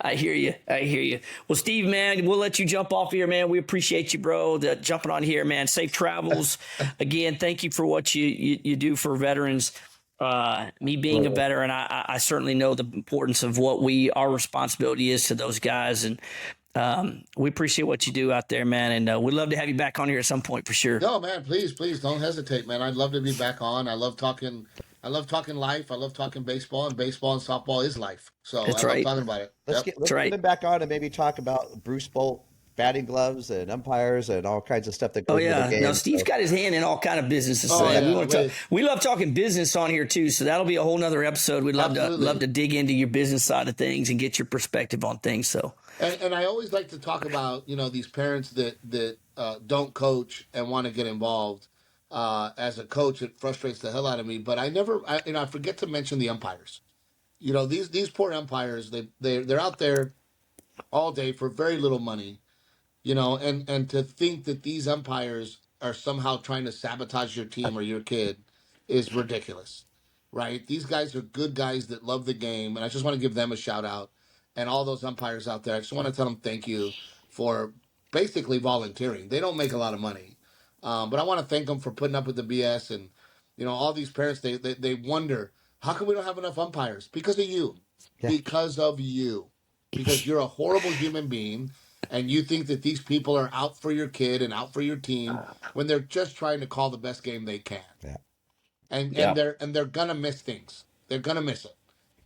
I hear you. Well, Steve, man, we'll let you jump off here, man. We appreciate you, bro, jumping on here, man. Safe travels. Again, thank you for what you do for veterans. Me being a veteran, I certainly know the importance of what our responsibility is to those guys. And we appreciate what you do out there, man. And we'd love to have you back on here at some point for sure. No, man, please don't hesitate, man. I'd love to be back on. I love talking life. I love talking baseball, and softball is life. So that's I right. love talking about it. Let's get him back on and maybe talk about Bruce Bolt batting gloves and umpires and all kinds of stuff that Oh goes with the yeah, no, game. Steve's got his hand in all kind of businesses. So Oh, yeah, yeah, we love talking business on here too. So that'll be a whole nother episode. We'd absolutely. love to dig into your business side of things and get your perspective on things. So And I always like to talk about these parents that don't coach and want to get involved. As a coach, it frustrates the hell out of me. But I forget to mention the umpires. These poor umpires. They're out there all day for very little money. And to think that these umpires are somehow trying to sabotage your team or your kid is ridiculous, right? These guys are good guys that love the game, and I just want to give them a shout out. And all those umpires out there, I just want to tell them thank you for basically volunteering. They don't make a lot of money, but I want to thank them for putting up with the BS. And all these parents, they wonder, how come we don't have enough umpires? Because of you, Yeah. because of you, because you're a horrible human being and you think that these people are out for your kid and out for your team when they're just trying to call the best game they can. Yeah. And they're gonna miss things. They're gonna miss it.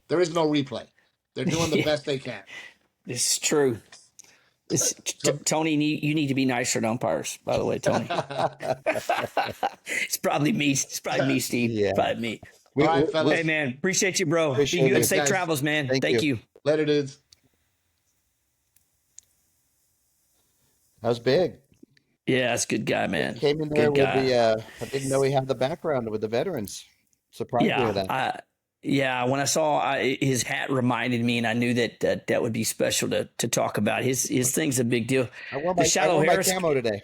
There is no replay. They're doing the best they can. this is true. Tony, you need to be nicer to umpires. By the way, Tony, it's probably me. It's probably me, Steve. Yeah. Probably me. All right, fellas. Hey man, appreciate you, bro. Appreciate Be good. you. Safe Guys. travels, man. Thank you. Later, dudes. That was big. Yeah, that's a good guy, man. Came in there Good with guy. I didn't know he had the background with the veterans. Surprised me with that. When I saw his hat reminded me, and I knew that would be special to talk about. His thing's a big deal. I wore The Shallow my Harris camo today.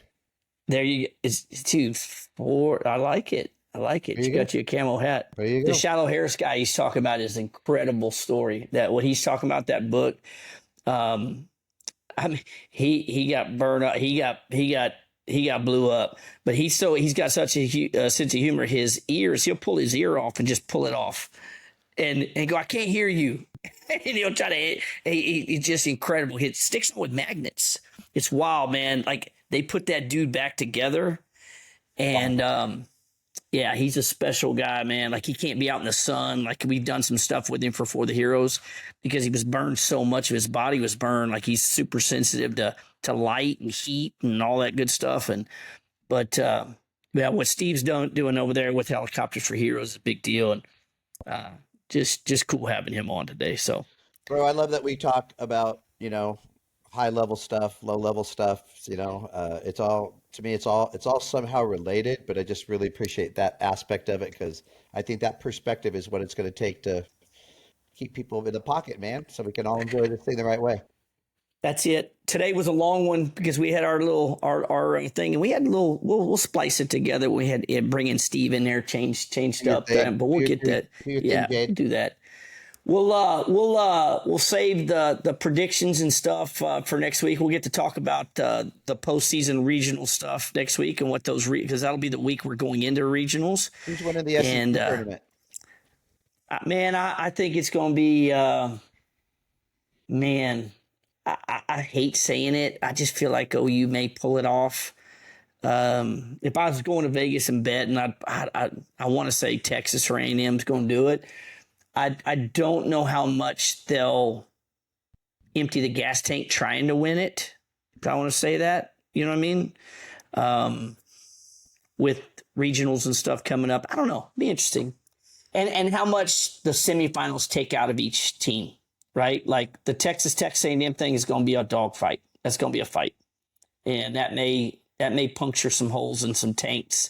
There you is 2, 4. I like it. You got you a camo hat. There you go. The Shallow Harris guy he's talking about is an incredible story. That what he's talking about, that book. I mean, he got burned up. He got blew up. But he's got such a sense of humor. His ears, he'll pull his ear off and just pull it off, and go, I can't hear you. And he'll try to. He's just incredible. He sticks on with magnets. It's wild, man. Like they put that dude back together, and yeah, he's a special guy, man. Like he can't be out in the sun. Like we've done some stuff with him for the Heroes because he was burned so much of his body was burned. Like he's super sensitive to light and heat and all that good stuff. But yeah, what Steve's doing over there with Helicopters for Heroes is a big deal, and just cool having him on today. So, Bro, I love that we talk about, high level stuff, low level stuff, it's all, to me, it's all somehow related, but I just really appreciate that aspect of it because I think that perspective is what it's going to take to keep people in the pocket, man, so we can all enjoy this thing the right way. that's it. Today was a long one because we had our little our thing, and we had a little. We'll splice it together. We had bringing Steve in there, changed up, but we'll get that. Yeah, do that. We'll save the predictions and stuff for next week. We'll get to talk about the postseason regional stuff next week and what those because that'll be the week we're going into regionals. Who's winning the SEC tournament? Man, I think it's going to be man. I hate saying it. I just feel like OU may pull it off. If I was going to Vegas and betting, I want to say Texas or A&M is going to do it. I don't know how much they'll empty the gas tank trying to win it. If I want to say that, you know what I mean? With regionals and stuff coming up, I don't know. Be interesting. And how much the semifinals take out of each team, right? Like the Texas A&M thing is going to be a dogfight. That's going to be a fight, and that may puncture some holes in some tanks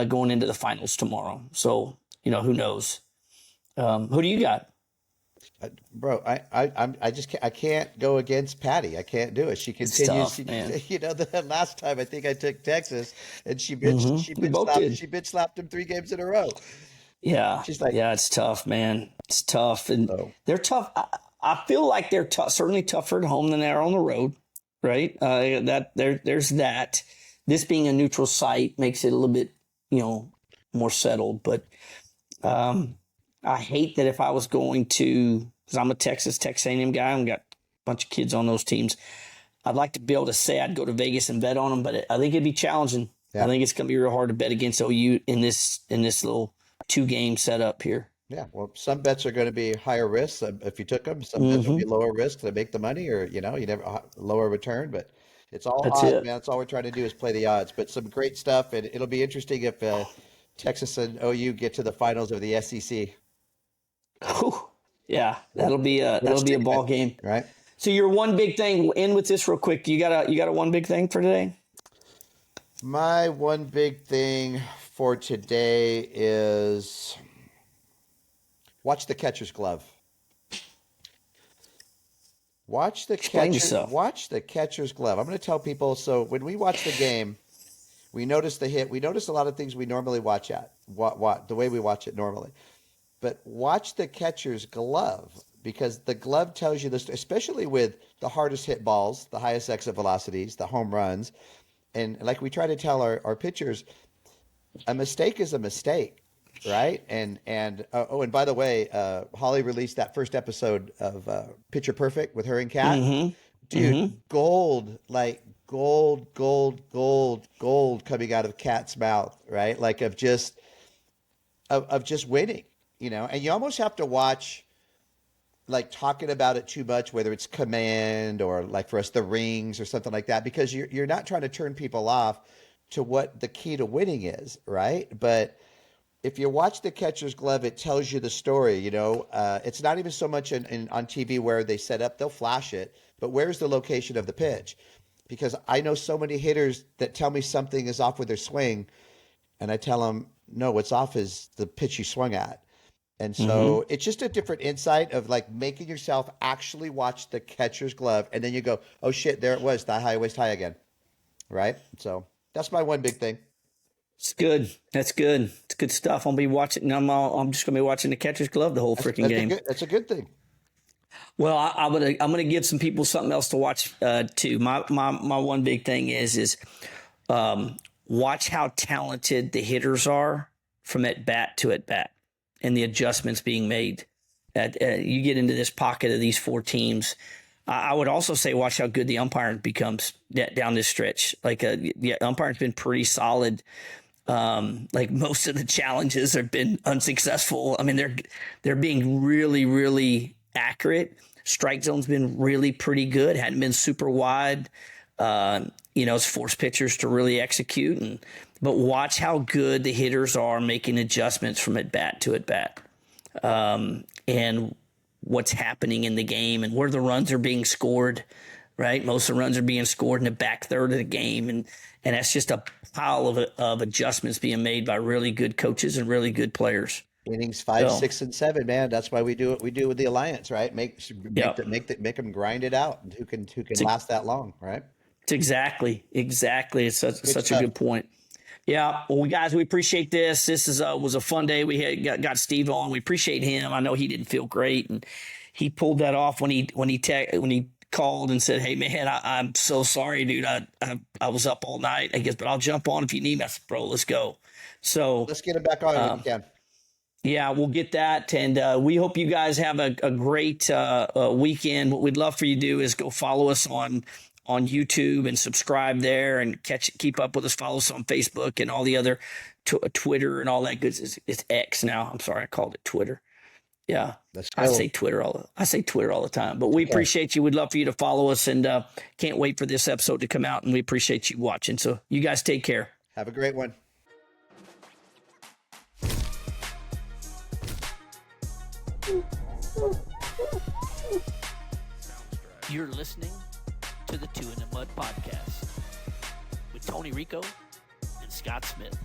going into the finals tomorrow. So who knows? Who do you got? Bro, I can't go against Patty. I can't do it. She continues. Tough, man. The last time I think I took Texas, and she bitch slapped him 3 games in a row. Yeah, she's like, yeah, it's tough, man. It's tough, and they're tough. I feel like they're certainly tougher at home than they are on the road, right? There's that. This being a neutral site makes it a little bit, more settled, but. I hate that if I was going to, because I'm a Texas A&M guy, I've got a bunch of kids on those teams. I'd like to be able to say I'd go to Vegas and bet on them, but I think it'd be challenging. Yeah. I think it's going to be real hard to bet against OU in this little 2-game setup here. Yeah, well, some bets are going to be higher risk if you took them. Some bets will be lower risk to make the money, or you never lower return. But It's all That's odds, it. man. That's all we're trying to do is play the odds. But some great stuff, and it'll be interesting if Texas and OU get to the finals of the SEC. Whew. Yeah, that'll be a ball game. Right. So your one big thing. We'll end with this real quick. You got a one big thing for today? My one big thing for today is watch the catcher's glove. Watch the catcher's glove. I'm going to tell people. So when we watch the game, we notice the hit. We notice a lot of things we normally watch at the way we watch it normally. But watch the catcher's glove, because the glove tells you this, especially with the hardest hit balls, the highest exit velocities, the home runs. And like we try to tell our pitchers, a mistake is a mistake, right? And by the way, Holly released that first episode of Pitcher Perfect with her and Kat. Mm-hmm. Dude, mm-hmm. gold coming out of Kat's mouth, right? Like of just winning, and you almost have to watch, like, talking about it too much, whether it's command or, like, for us, the rings or something like that, because you're not trying to turn people off to what the key to winning is, right? But if you watch the catcher's glove, it tells you the story. It's not even so much on TV where they set up, they'll flash it, but where's the location of the pitch? Because I know so many hitters that tell me something is off with their swing, and I tell them, no, what's off is the pitch you swung at. And so it's just a different insight of, like, making yourself actually watch the catcher's glove, and then you go, oh shit, there it was, thigh high, waist high again, right? So that's my one big thing. It's good. That's good. It's good stuff. I'll be watching. I'm just gonna be watching the catcher's glove the whole freaking game. That's a good thing. Well, I'm gonna give some people something else to watch too. My one big thing is watch how talented the hitters are from at bat to at bat, and the adjustments being made. You get into this pocket of these four teams. I would also say watch how good the umpiring becomes down this stretch. Like the umpiring's been pretty solid. Like most of the challenges have been unsuccessful. I mean, they're being really, really accurate. Strike zone's been really pretty good. Hadn't been super wide. It's forced pitchers to really execute. But watch how good the hitters are making adjustments from at bat to at bat, and what's happening in the game and where the runs are being scored. Right, most of the runs are being scored in the back third of the game, and that's just a pile of adjustments being made by really good coaches and really good players. Innings 5, 6, and 7, man. That's why we do what we do with the Alliance, right? Make them grind it out. And who can last that long, right? It's exactly. It's such a good point. Yeah. Well, guys, we appreciate this. This was a fun day. We got Steve on. We appreciate him. I know he didn't feel great, and he pulled that off when he called and said, "Hey man, I'm so sorry, dude. I was up all night. I guess, but I'll jump on if you need me." I said, "Bro, let's go." So let's get him back on when we can. Yeah, we'll get that, and we hope you guys have a great weekend. What we'd love for you to do is go follow us on YouTube and subscribe there, and keep up with us. Follow us on Facebook and all the other Twitter and all that good. It's X now. I'm sorry, I called it Twitter. Yeah, I say Twitter all the time. But we appreciate you. We'd love for you to follow us, and can't wait for this episode to come out. And we appreciate you watching. So you guys take care. Have a great one. You're listening to the Two in the Mud podcast with Tony Rico and Scott Smith.